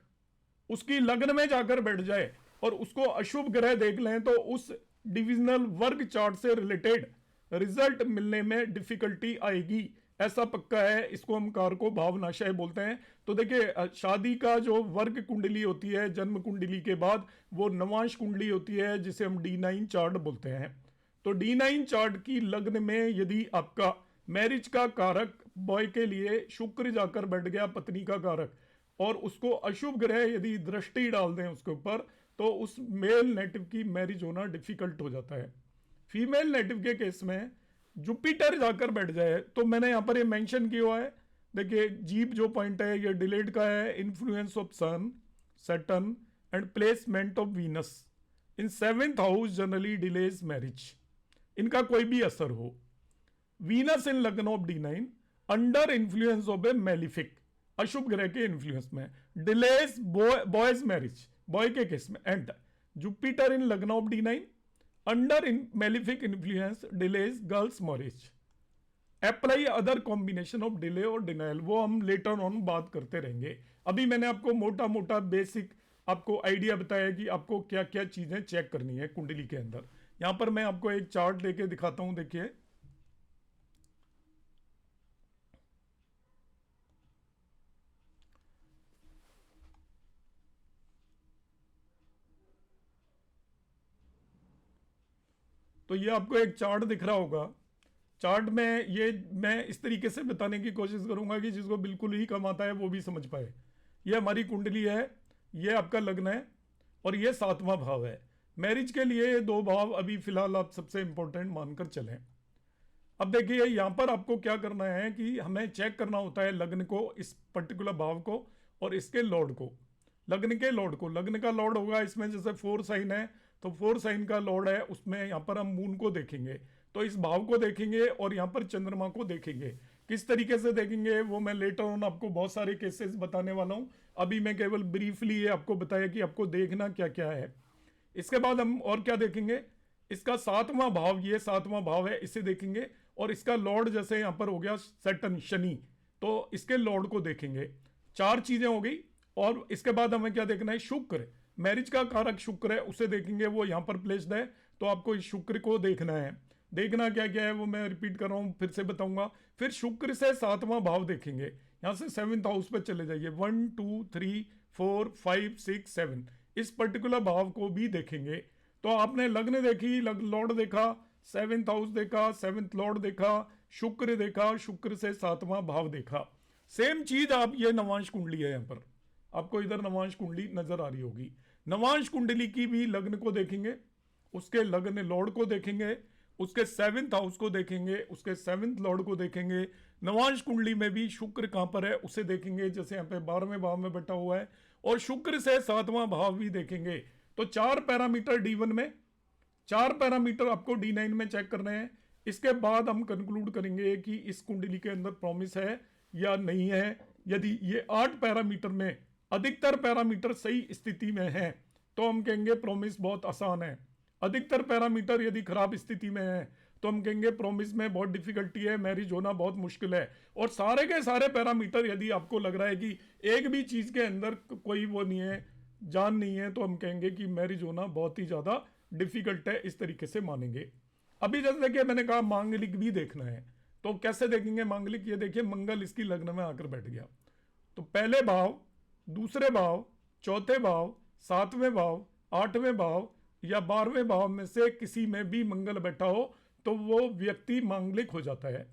उसकी लग्न में जाकर बैठ जाए और उसको अशुभ ग्रह देख लें, तो उस डिविजनल वर्ग चार्ट से रिलेटेड रिजल्ट मिलने में डिफिकल्टी आएगी, ऐसा पक्का है। इसको हम कारको भावनाशय बोलते हैं। तो देखिए, शादी का जो वर्ग कुंडली होती है जन्म कुंडली के बाद, वो नवांश कुंडली होती है जिसे हम D9 चार्ट बोलते हैं। तो D9 चार्ट की लग्न में यदि आपका मैरिज का कारक बॉय के लिए शुक्र जाकर बैठ गया, पत्नी का कारक, और उसको अशुभ ग्रह यदि दृष्टि डाल दें उसके ऊपर, तो उस मेल नेटिव की मैरिज होना डिफिकल्ट हो जाता है। फीमेल नेटिव के केस में जुपिटर जाकर बैठ जाए, तो मैंने यहां पर ये मेंशन किया हुआ है, देखिए जीप जो पॉइंट है ये डिलेड का है। Influence of sun, Saturn and placement of Venus in 7th house generally delays marriage. इनका कोई भी असर हो, Venus in lagna of D9 under influence of a malefic, अशुभ ग्रह के इन्फ्लुएंस में डिलेज बॉयज मैरिज, बॉय के केस में। And Jupiter in lagna of D9 under in malefic influence delays girls marriage. Apply other combination of delay और denial, वो हम later on बात करते रहेंगे। अभी मैंने आपको मोटा मोटा बेसिक आपको आइडिया बताया कि आपको क्या क्या चीजें चेक करनी है कुंडली के अंदर। यहां पर मैं आपको एक चार्ट लेके दिखाता हूं, देखिए तो ये आपको एक चार्ट दिख रहा होगा। चार्ट में ये मैं इस तरीके से बताने की कोशिश करूंगा कि जिसको बिल्कुल ही कम आता है वो भी समझ पाए। ये हमारी कुंडली है, ये आपका लग्न है और ये 7वां भाव है। मैरिज के लिए ये 2 भाव अभी फिलहाल आप सबसे इंपॉर्टेंट मानकर चलें। अब देखिए यहां पर आपको क्या करना है कि हमें चेक करना होता है लग्न को, इस पर्टिकुलर भाव को और इसके लॉर्ड को। लग्न के लॉर्ड को, लग्न का लॉर्ड होगा इसमें, जैसे 4 साइन है तो 4 साइन का लॉर्ड है, उसमें यहां पर हम मून को देखेंगे, तो इस भाव को देखेंगे और यहां पर चंद्रमा को देखेंगे। किस तरीके से देखेंगे वो मैं लेटर ऑन आपको बहुत सारे केसेस बताने वाला हूं। अभी मैं केवल ब्रीफली ये आपको बताया कि आपको देखना क्या क्या है। इसके बाद हम और क्या देखेंगे, इसका 7वां भाव, ये 7वां भाव है, इसे देखेंगे और इसका लॉर्ड जैसे यहां पर हो गया सैटर्न, शनि, तो इसके लॉर्ड को देखेंगे। 4 चीजें हो गई। और इसके बाद हमें क्या देखना है, शुक्र, मैरिज का कारक शुक्र है, उसे देखेंगे, वो यहां पर प्लेस्ड है, तो आपको इस शुक्र को देखना है। देखना क्या क्या है वो मैं रिपीट कर रहा हूं, फिर से बताऊंगा। फिर शुक्र से 7वां भाव देखेंगे, यहां से 7th हाउस पे चले जाइए, 1 2 3 4 5 6 7, इस पर्टिकुलर भाव को भी देखेंगे। तो आपने लग्न देखी, लॉर्ड देखा, 7th हाउस देखा, 7th लॉर्ड देखा, शुक्र देखा, शुक्र से 7वां भाव देखा। सेम चीज आप, ये नवांश कुंडली है, यहां पर आपको इधर नवांश कुंडली नजर आ रही होगी। नवांश कुंडली की भी लग्न को देखेंगे, उसके लग्न लॉर्ड को देखेंगे, उसके 7th हाउस को देखेंगे, उसके 7th लॉर्ड को देखेंगे। नवांश कुंडली में भी शुक्र कहां पर है उसे देखेंगे, जैसे यहाँ पे 12वें भाव में बैठा हुआ है, और शुक्र से 7वां भाव भी देखेंगे। तो 4 पैरामीटर D1 में, 4 पैरामीटर आपको D9 में चेक करने हैं। इसके बाद हम कंक्लूड करेंगे कि इस कुंडली के अंदर प्रॉमिस है या नहीं है। यदि ये 8 पैरामीटर में अधिकतर पैरामीटर सही स्थिति में है तो हम कहेंगे प्रॉमिस बहुत आसान है। अधिकतर पैरामीटर यदि खराब स्थिति में है तो हम कहेंगे प्रॉमिस में बहुत डिफिकल्टी है, मैरिज होना बहुत मुश्किल है। और सारे के सारे पैरामीटर यदि आपको लग रहा है कि एक भी चीज़ के अंदर कोई वो नहीं है, जान नहीं है, तो हम कहेंगे कि मैरिज होना बहुत ही ज़्यादा डिफिकल्ट है, इस तरीके से मानेंगे। अभी जैसे देखिए मैंने कहा मांगलिक भी देखना है, तो कैसे देखेंगे मांगलिक? ये देखिए मंगल इसकी लग्न में आकर बैठ गया, तो पहले भाव, दूसरे भाव, चौथे भाव, सातवें भाव, आठवें भाव या 12वें भाव में से किसी में भी मंगल बैठा हो तो वो व्यक्ति मांगलिक हो जाता है।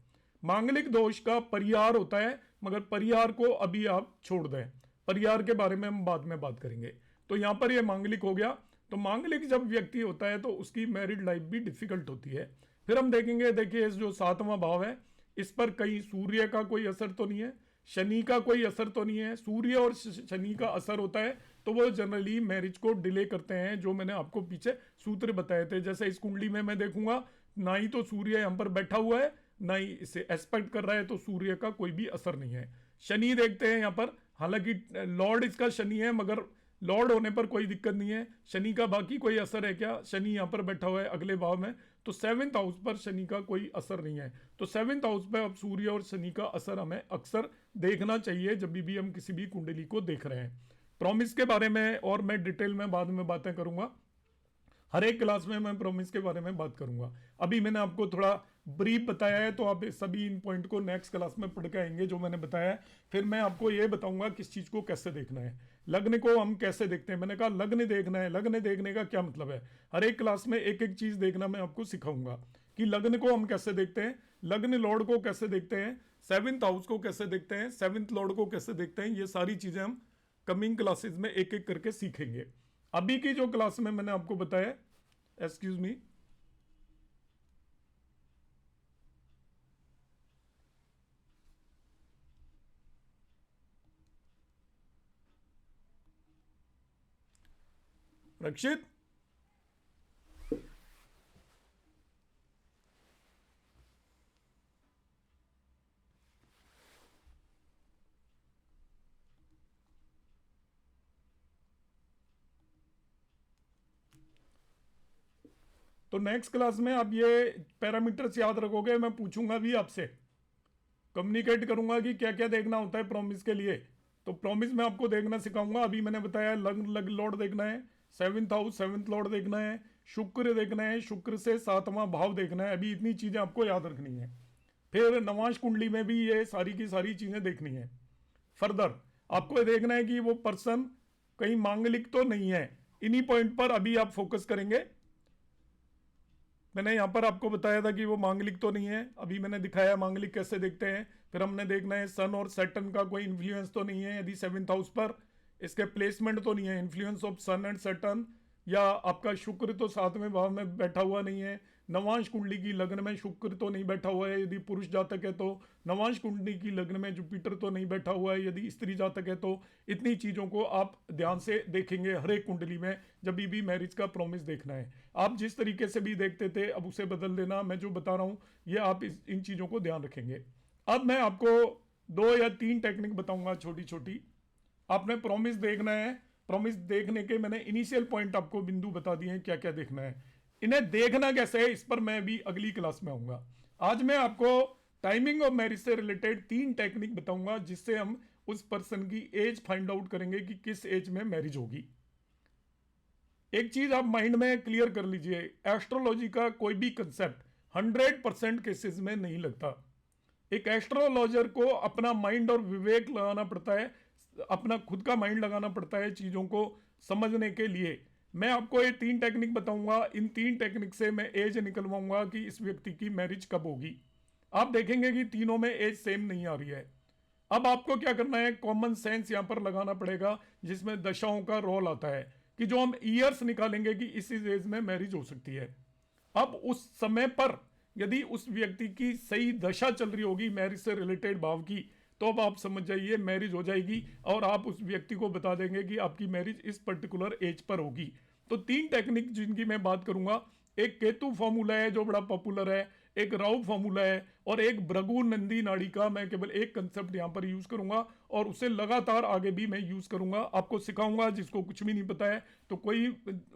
मांगलिक दोष का परिहार होता है, मगर परिहार को अभी आप छोड़ दें, परिहार के बारे में हम बाद में बात करेंगे। तो यहां पर ये मांगलिक हो गया। तो मांगलिक जब व्यक्ति होता है तो उसकी मैरिड लाइफ भी डिफिकल्ट होती है। फिर हम देखेंगे, देखिए जो 7वां भाव है, इस पर कहीं सूर्य का कोई असर तो नहीं है, शनि का कोई असर तो नहीं है। सूर्य और शनि का असर होता है तो वो जनरली मैरिज को डिले करते हैं, जो मैंने आपको पीछे सूत्र बताए थे। जैसे इस कुंडली में मैं देखूंगा, ना ही तो सूर्य यहाँ पर बैठा हुआ है, ना ही इसे एस्पेक्ट कर रहा है, तो सूर्य का कोई भी असर नहीं है। शनि देखते हैं यहाँ पर, हालांकि लॉर्ड इसका शनि है, मगर लॉर्ड होने पर कोई दिक्कत नहीं है। शनि का बाकी कोई असर है क्या? शनि यहाँ पर बैठा हुआ है अगले भाव में, तो 7th हाउस पर शनि का कोई असर नहीं है। तो 7th हाउस पर अब सूर्य और शनि का असर हमें अक्सर देखना चाहिए जब भी हम किसी भी कुंडली को देख रहे हैं। प्रॉमिस के बारे में और मैं डिटेल में बाद में बातें करूंगा, हर एक क्लास में मैं प्रॉमिस के बारे में बात करूंगा। अभी मैंने आपको थोड़ा ब्रीफ बताया है, तो आप सभी इन पॉइंट को नेक्स्ट क्लास में पढ़ के आएंगे जो मैंने बताया है। फिर मैं आपको ये बताऊंगा किस चीज को कैसे देखना है। लग्न को हम कैसे देखते हैं, मैंने कहा लग्न देखना है। लग्न देखने का क्या मतलब है, हर एक क्लास में एक एक चीज देखना मैं आपको सिखाऊंगा कि लग्न को हम कैसे देखते हैं, लग्न लॉर्ड को कैसे देखते हैं, 7th हाउस को कैसे देखते हैं, 7th लॉर्ड को कैसे देखते हैं। ये सारी चीजें हम कमिंग क्लासेस में एक एक करके सीखेंगे। अभी की जो क्लास में मैंने आपको बताया, एक्सक्यूज मी, रक्षित, तो नेक्स्ट क्लास में आप ये पैरामीटर्स याद रखोगे। मैं पूछूंगा भी आपसे, कम्युनिकेट करूंगा कि क्या क्या देखना होता है प्रॉमिस के लिए। तो प्रॉमिस में आपको देखना सिखाऊंगा। अभी मैंने बताया लग्न लॉर्ड देखना है, 7th हाउस 7th लॉर्ड देखना है, शुक्र देखना है, शुक्र से 7वां भाव देखना है। अभी इतनी चीजें आपको याद रखनी है। फिर नवांश कुंडली में भी ये सारी की सारी चीजें देखनी है। फर्दर आपको ये देखना है कि वो पर्सन कहीं मांगलिक तो नहीं है। इन्हीं पॉइंट पर अभी आप फोकस करेंगे। मैंने यहाँ पर आपको बताया था कि वो मांगलिक तो नहीं है, अभी मैंने दिखाया मांगलिक कैसे देखते हैं। फिर हमने देखना है सन और सैटर्न का कोई इन्फ्लुएंस तो नहीं है यदि 7th हाउस पर, इसके प्लेसमेंट तो नहीं है, influence of sun and Saturn. या आपका शुक्र तो 7वें भाव में बैठा हुआ नहीं है। नवांश कुंडली की लग्न में शुक्र तो नहीं बैठा हुआ है यदि पुरुष जातक है तो। नवांश कुंडली की लग्न में जुपिटर तो नहीं बैठा हुआ है यदि स्त्री जातक है तो। इतनी चीज़ों को आप ध्यान से देखेंगे हर एक कुंडली में जब भी मैरिज का प्रॉमिस देखना है। आप जिस तरीके से भी देखते थे अब उसे बदल देना। मैं जो बता रहा हूँ ये आप इन चीज़ों को ध्यान रखेंगे। अब मैं आपको 2 या 3 टेक्निक बताऊंगा छोटी छोटी। आपने प्रॉमिस देखना है, प्रॉमिस देखने के मैंने इनिशियल पॉइंट आपको बिंदु बता दिए हैं क्या क्या देखना है। इन्हें देखना कैसे है इस पर मैं भी अगली क्लास में आऊंगा। आज मैं आपको टाइमिंग ऑफ मैरिज से रिलेटेड 3 टेक्निक बताऊंगा जिससे हम उस पर्सन की एज फाइंड आउट करेंगे कि किस एज में मैरिज होगी। एक चीज आप माइंड में क्लियर कर लीजिए, एस्ट्रोलॉजी का कोई भी कंसेप्ट 100% केसेस में नहीं लगता। एक एस्ट्रोलॉजर को अपना माइंड और विवेक लगाना पड़ता है, अपना खुद का माइंड लगाना पड़ता है चीज़ों को समझने के लिए। मैं आपको ये 3 टेक्निक बताऊंगा, इन 3 टेक्निक से मैं एज निकलवाऊंगा कि इस व्यक्ति की मैरिज कब होगी। आप देखेंगे कि तीनों में एज सेम नहीं आ रही है। अब आपको क्या करना है, कॉमन सेंस यहां पर लगाना पड़ेगा जिसमें दशाओं का रोल आता है कि जो हम ईयर्स निकालेंगे कि इस एज में मैरिज हो सकती है। अब उस समय पर यदि उस व्यक्ति की सही दशा चल रही होगी मैरिज से रिलेटेड भाव की, तो अब आप समझ जाइए मैरिज हो जाएगी और आप उस व्यक्ति को बता देंगे कि आपकी मैरिज इस पर्टिकुलर एज पर होगी। तो 3 टेक्निक जिनकी मैं बात करूंगा, एक केतु फॉर्मूला है जो बड़ा पॉपुलर है, एक राउ फॉर्मूला है और एक भृगु नंदी नाड़ी का मैं केवल एक कंसेप्ट यहां पर यूज करूंगा और उसे लगातार आगे भी मैं यूज करूंगा, आपको सिखाऊंगा। जिसको कुछ भी नहीं पता है तो कोई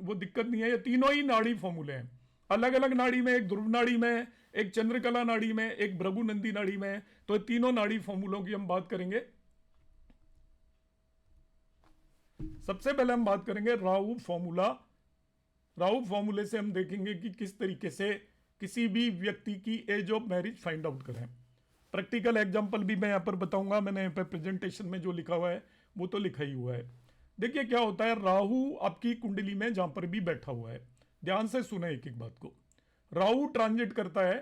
वो दिक्कत नहीं है, ये तीनों ही नाड़ी फॉर्मूले हैं। अलग अलग नाड़ी में, एक ध्रुव नाड़ी में, एक चंद्रकला नाड़ी में, एक भृगुनंदी नाड़ी में। तो तीनों नाड़ी फॉर्मूलों की हम बात करेंगे। सबसे पहले हम बात करेंगे राहु फॉर्मूला। राहु फॉर्मूले से हम देखेंगे कि किस तरीके से किसी भी व्यक्ति की age of marriage find out करें। प्रैक्टिकल एग्जांपल भी मैं यहाँ पर बताऊंगा। मैंने यहाँ पर प्रेजेंटेशन में जो लिखा हुआ है वो तो लिखा ही हुआ है। देखिए क्या होता है, राहु आपकी कुंडली में जहां पर भी बैठा हुआ है, ध्यान से सुने एक एक बात को। राहु ट्रांजिट करता है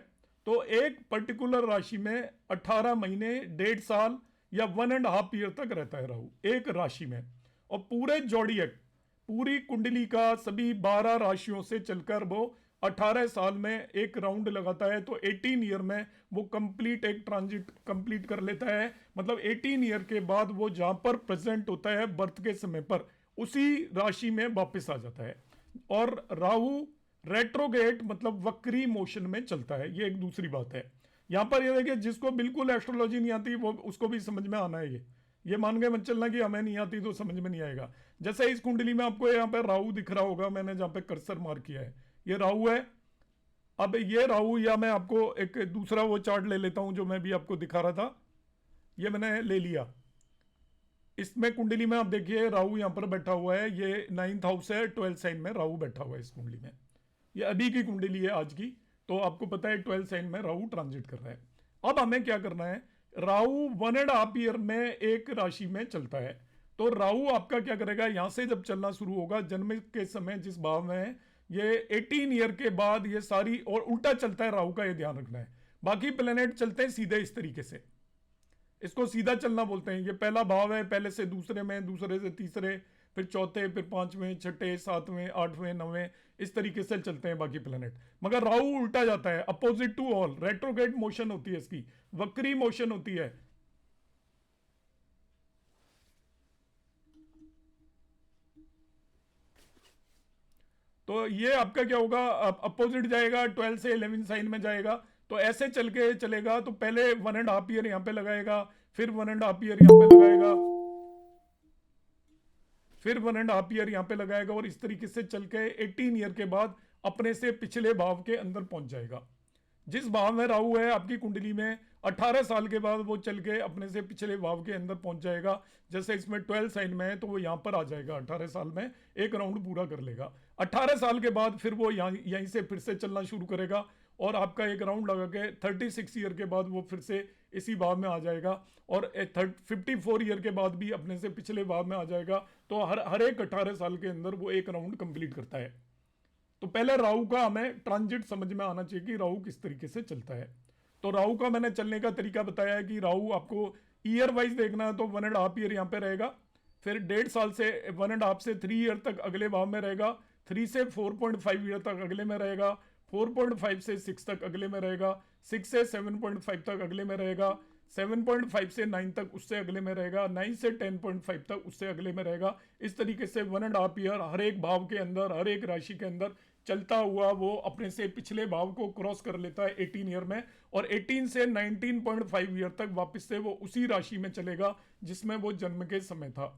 तो एक पर्टिकुलर राशि में 18 महीने, 1.5 साल या 1.5 ईयर तक रहता है राहु एक राशि में। और पूरे जोडिएक, पूरी कुंडली का सभी 12 राशियों से चलकर वो 18 साल में एक राउंड लगाता है। तो 18 ईयर में वो कंप्लीट एक ट्रांजिट कंप्लीट कर लेता है। मतलब 18 ईयर के बाद वो जहां पर प्रेजेंट होता है बर्थ के समय पर, उसी राशि में वापस आ जाता है। और राहु रेट्रोगेट मतलब वक्री मोशन में चलता है। ये एक दूसरी बात है। यहां पर ये देखिए, जिसको बिल्कुल एस्ट्रोलॉजी नहीं आती वो उसको भी समझ में आना है। ये मान के मत चलना कि हमें नहीं आती तो समझ में नहीं आएगा। जैसे इस कुंडली में आपको यहाँ पे राहु दिख रहा होगा, मैंने जहां पे कर्सर मार्क किया है ये राहु है। अब ये राहु, या मैं आपको एक दूसरा वो चार्ट ले लेता हूं जो मैं भी आपको दिखा रहा था, ये मैंने ले लिया। इसमें कुंडली में आप देखिए राहु यहां पर बैठा हुआ है। ये 9th हाउस है, 12th साइन में राहु बैठा हुआ है इस कुंडली में। ये अभी की कुंडली है आज की। तो आपको पता है 12th साइन में राहु ट्रांजिट कर रहा है। अब हमें क्या करना है, राहु 1.5 ईयर में एक राशि में चलता है। तो राहु आपका क्या करेगा, यहां से जब चलना शुरू होगा जन्म के समय जिस भाव में है, ये 18 ईयर के बाद ये सारी, और उल्टा चलता है राहु का, ये ध्यान रखना है। बाकी प्लेनेट चलते हैं सीधे इस तरीके से, इसको सीधा चलना बोलते हैं। ये पहला भाव है, पहले से दूसरे में, दूसरे से तीसरे, फिर चौथे, फिर पांचवें, छठे, सातवें, आठवें, नवें, इस तरीके से चलते हैं बाकी प्लेनेट। मगर राहु उल्टा जाता है, opposite to all, retrograde motion होती है इसकी, वक्री मोशन होती है। तो ये आपका क्या होगा, अपोजिट जाएगा, 12 से 11 साइन में जाएगा। तो ऐसे चल के चलेगा। तो पहले 1.5 ईयर यहां पे लगाएगा, फिर 1.5 ईयर यहां पे लगाएगा, फिर 1.5 ईयर यहां पे लगाएगा, और इस तरीके से चल के 18 ईयर के बाद अपने से पिछले भाव के अंदर पहुंच जाएगा। जिस भाव में राहु है आपकी कुंडली में, 18 साल के बाद वो चल के अपने से पिछले भाव के अंदर पहुंच जाएगा। जैसे इसमें 12 साइन में है तो वो यहां पर आ जाएगा, 18 साल में एक राउंड पूरा कर लेगा। 18 साल के बाद फिर वो यहीं से फिर से चलना शुरू करेगा, और आपका एक राउंड लगा के 36 ईयर के बाद वो फिर से इसी भाव में आ जाएगा, और 54 ईयर के बाद भी अपने से पिछले भाव में आ जाएगा। तो हर एक 18 साल के अंदर वो एक राउंड कंप्लीट करता है। तो पहले राहु का हमें ट्रांजिट समझ में आना चाहिए कि राहु किस तरीके से चलता है। तो राहु का मैंने चलने का तरीका बताया है कि राहु आपको ईयर वाइज देखना है तो 1.5 ईयर यहाँ पे रहेगा, फिर 1.5 साल से 1.5 से 3 ईयर तक अगले भाव में रहेगा, 3 से 4.5 ईयर तक अगले में रहेगा, 4.5 से 6 तक अगले में रहेगा, 6 से 7.5 तक अगले में रहेगा, 7.5 से 9 तक उससे अगले में रहेगा, 9 से 10.5 तक उससे अगले में रहेगा। इस तरीके से 1.5 ईयर हर एक भाव के अंदर, हर एक राशि के अंदर चलता हुआ वो अपने से पिछले भाव को क्रॉस कर लेता है 18 ईयर में, और 18 से 19.5 ईयर तक वापस से वो उसी राशि में चलेगा जिसमें वो जन्म के समय था।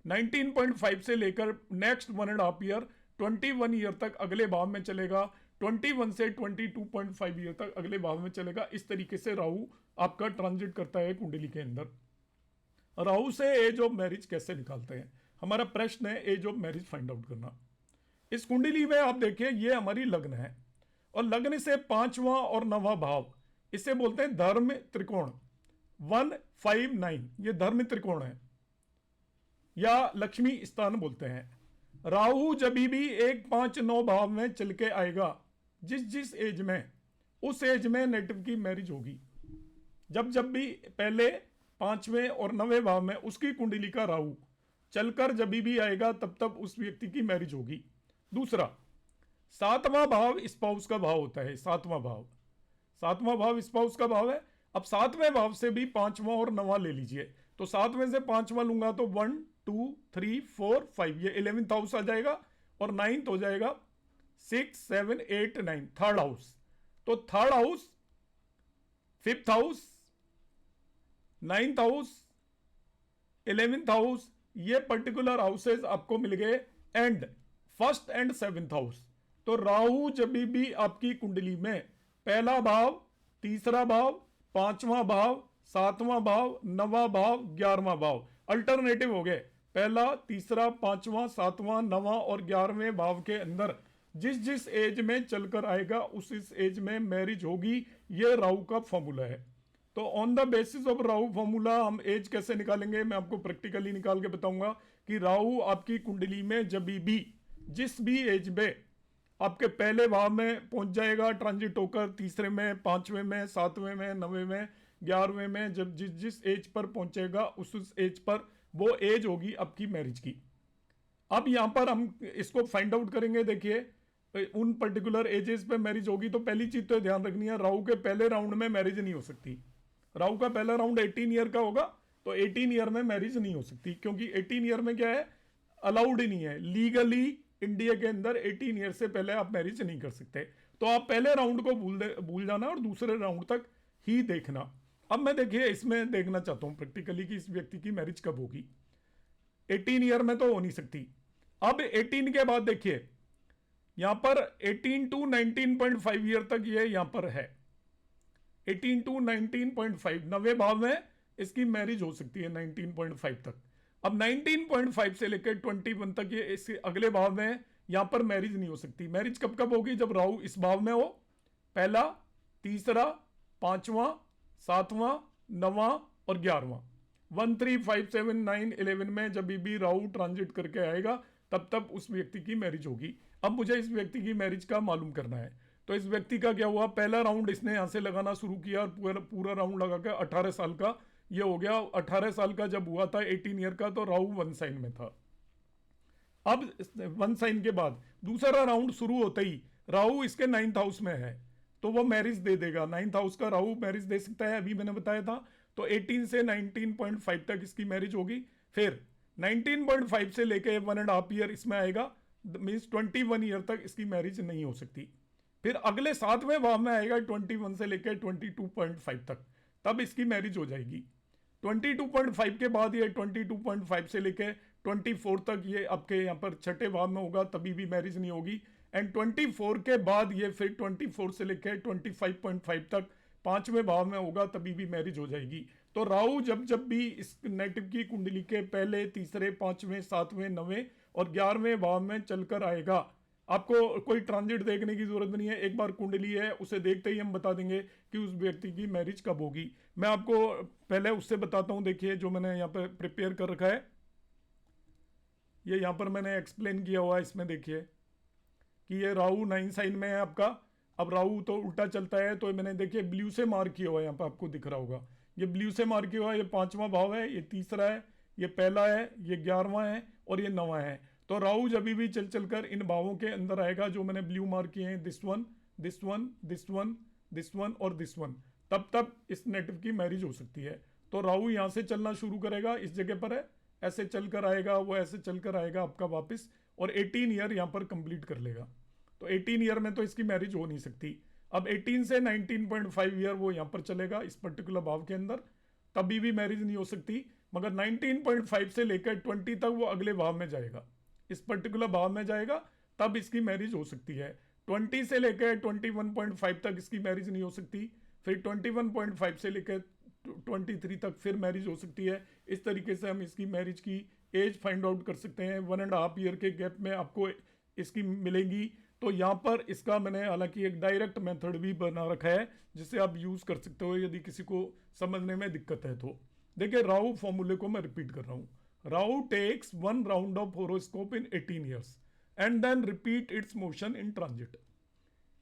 19.5 से लेकर नेक्स्ट 1.5 ईयर 21 ईयर तक अगले भाव में चलेगा, 21 से 22.5 ईयर तक अगले भाव में चलेगा। इस तरीके से राहु आपका ट्रांजिट करता है कुंडली के अंदर। राहु से एज ऑफ मैरिज कैसे निकालते हैं, हमारा प्रश्न है age of marriage find out करना। इस कुंडली में आप देखिए ये हमारी लग्न है, और लग्न से 5वां और 9वां भाव, इसे बोलते हैं धर्म त्रिकोण। 1, 5, 9 ये धर्म त्रिकोण है, या लक्ष्मी स्थान बोलते हैं। राहु जब भी 1, 5, 9 भाव में चल के आएगा, जिस जिस एज में, उस एज में नेटिव की मैरिज होगी। जब भी पहले 5वें और 9वें भाव में उसकी कुंडली का राहु चलकर जब भी आएगा, तब उस व्यक्ति की मैरिज होगी। दूसरा, 7वां भाव स्पाउस का भाव होता है। 7वां भाव स्पाउस का भाव है। अब 7वें भाव से भी 5वां और 9वां ले लीजिए, तो 7वें से 5वां लूंगा तो 1, 2, 3, 4, 5 ये 11th हाउस आ जाएगा, और 9th हो जाएगा 6, 7, 8, 9 थर्ड हाउस। तो third house, 5th house, 9th house, 11th house, ये पर्टिकुलर हाउसेज आपको मिल गए। And 1st and 7th house, तो राहु जब भी आपकी कुंडली में पहला भाव, तीसरा भाव, पांचवा भाव, सातवां भाव, नवा भाव, 11वां भाव, अल्टरनेटिव हो गए, पहला, तीसरा, पांचवा, सातवां, नवा और 11वें भाव के अंदर जिस जिस एज में चलकर आएगा उस इस एज में मैरिज होगी। ये राहु का फॉर्मूला है। तो on the basis of Rahu formula हम एज कैसे निकालेंगे, मैं आपको प्रैक्टिकली निकाल के बताऊंगा कि राहु आपकी कुंडली में जब भी जिस भी एज में आपके पहले भाव में पहुंच जाएगा ट्रांजिट होकर, तीसरे में, पांचवें में, सातवें में, नवे में, 11वें में, जब जिस जिस एज पर पहुंचेगा उस एज पर वो एज होगी आपकी मैरिज की। अब यहां पर हम इसको फाइंड आउट करेंगे। देखिए उन पर्टिकुलर एजेस पे मैरिज होगी तो पहली चीज तो ध्यान रखनी है, राहु के पहले राउंड में मैरिज नहीं हो सकती। राहु का पहला राउंड 18 ईयर का होगा तो 18 ईयर में मैरिज नहीं हो सकती, क्योंकि 18 ईयर में क्या है, अलाउड ही नहीं है लीगली। इंडिया के अंदर 18 ईयर से पहले आप मैरिज नहीं कर सकते। तो आप पहले राउंड को भूल जाना और दूसरे राउंड तक ही देखना। अब मैं देखिए इसमें देखना चाहता हूं प्रैक्टिकली कि इस व्यक्ति की मैरिज कब होगी। 18 ईयर में तो हो नहीं सकती। अब 18 के बाद देखिए यहां पर 18 टू 19.5 ईयर तक ये यहां पर है। 18 टू 19.5 नवे भाव में इसकी मैरिज हो सकती है 19.5 तक। अब 19.5 से लेकर 21 तक ये इसके अगले भाव में यहां पर मैरिज नहीं हो सकती। मैरिज कब कब होगी, जब राहु इस भाव में हो, पहला, तीसरा, पांचवा, सातवां, नवा और 11वां। 1 3 5 7 9 11 में जब भी राहु ट्रांजिट करके आएगा तब उस व्यक्ति की मैरिज होगी। अब मुझे इस व्यक्ति की मैरिज का मालूम करना है। तो इस व्यक्ति का क्या हुआ, पहला राउंड इसने यहां से लगाना शुरू किया और पूरा राउंड लगा के 18 साल का ये हो गया। 18 साल का जब हुआ था 18 ईयर का, तो राहु 1 साइन में था। अब 1 साइन के बाद दूसरा राउंड शुरू होते ही राहु इसके 9th हाउस में है तो वो मैरिज दे देगा। 9th हाउस का राहु मैरिज दे सकता है, अभी मैंने बताया था। तो 18 से 19.5 तक इसकी मैरिज होगी। फिर 19.5 से लेके 1.5 ईयर इसमें आएगा, मीन्स 21 ईयर तक इसकी मैरिज नहीं हो सकती। फिर अगले 7वें भाव में आएगा 21 से लेकर 22.5 तक, तब इसकी मैरिज हो जाएगी। 22.5 के बाद ये 22.5 से लेकर 24 तक ये आपके यहाँ पर छठे भाव में होगा, तभी भी मैरिज नहीं होगी। एंड 24 के बाद ये फिर 24 से लेकर 25.5 तक पांचवें भाव में होगा, तभी भी मैरिज हो जाएगी। तो राहु जब भी इस नेटिव की कुंडली के पहले, तीसरे, पांचवें, सातवें, नवें और 11वें भाव में चलकर आएगा, आपको कोई ट्रांजिट देखने की जरूरत नहीं है। एक बार कुंडली है उसे देखते ही हम बता देंगे कि उस व्यक्ति की मैरिज कब होगी। मैं आपको पहले उससे बताता हूं। देखिए जो मैंने यहाँ पर प्रिपेयर कर रखा है, ये यहाँ पर मैंने एक्सप्लेन किया हुआ है। इसमें देखिए कि ये राहु 9 साइन में है आपका। अब राहु तो उल्टा चलता है, तो मैंने देखिए ब्लू से मार्क किया हुआ है, यहाँ पर आपको दिख रहा होगा। ये ब्लू से मार्क किया हुआ है, ये 5वां भाव है, ये तीसरा है, ये पहला है, ये 11वां है और ये 9वां है। तो राहु जब भी चलकर इन भावों के अंदर आएगा जो मैंने ब्लू मार्क किए हैं, this one, this one, this one, this one और दिस वन, तब इस नेटिव की मैरिज हो सकती है। तो राहु यहाँ से चलना शुरू करेगा, इस जगह पर है, ऐसे चलकर आएगा, वो ऐसे चलकर आएगा आपका वापस, और 18 ईयर यहाँ पर कंप्लीट कर लेगा। तो 18 ईयर में तो इसकी मैरिज हो नहीं सकती। अब 18 से 19.5 ईयर वो यहाँ पर चलेगा इस पर्टिकुलर भाव के अंदर, तभी भी मैरिज नहीं हो सकती। मगर 19.5 से लेकर 20 तक वो अगले भाव में जाएगा, इस पर्टिकुलर भाव में जाएगा, तब इसकी मैरिज हो सकती है। 20 से लेकर 21.5 तक इसकी मैरिज नहीं हो सकती। फिर 21.5 से लेकर 23 तक फिर मैरिज हो सकती है। इस तरीके से हम इसकी मैरिज की एज फाइंड आउट कर सकते हैं। 1.5 ईयर के गैप में आपको इसकी मिलेंगी। तो यहाँ पर इसका मैंने हालांकि एक डायरेक्ट मेथड भी बना रखा है जिसे आप यूज कर सकते हो यदि किसी को समझने में दिक्कत है तो। देखिए राहु फॉर्मूले को मैं रिपीट कर रहा हूँ। Rahu takes 1 round of horoscope in 18 years and then repeat its motion in transit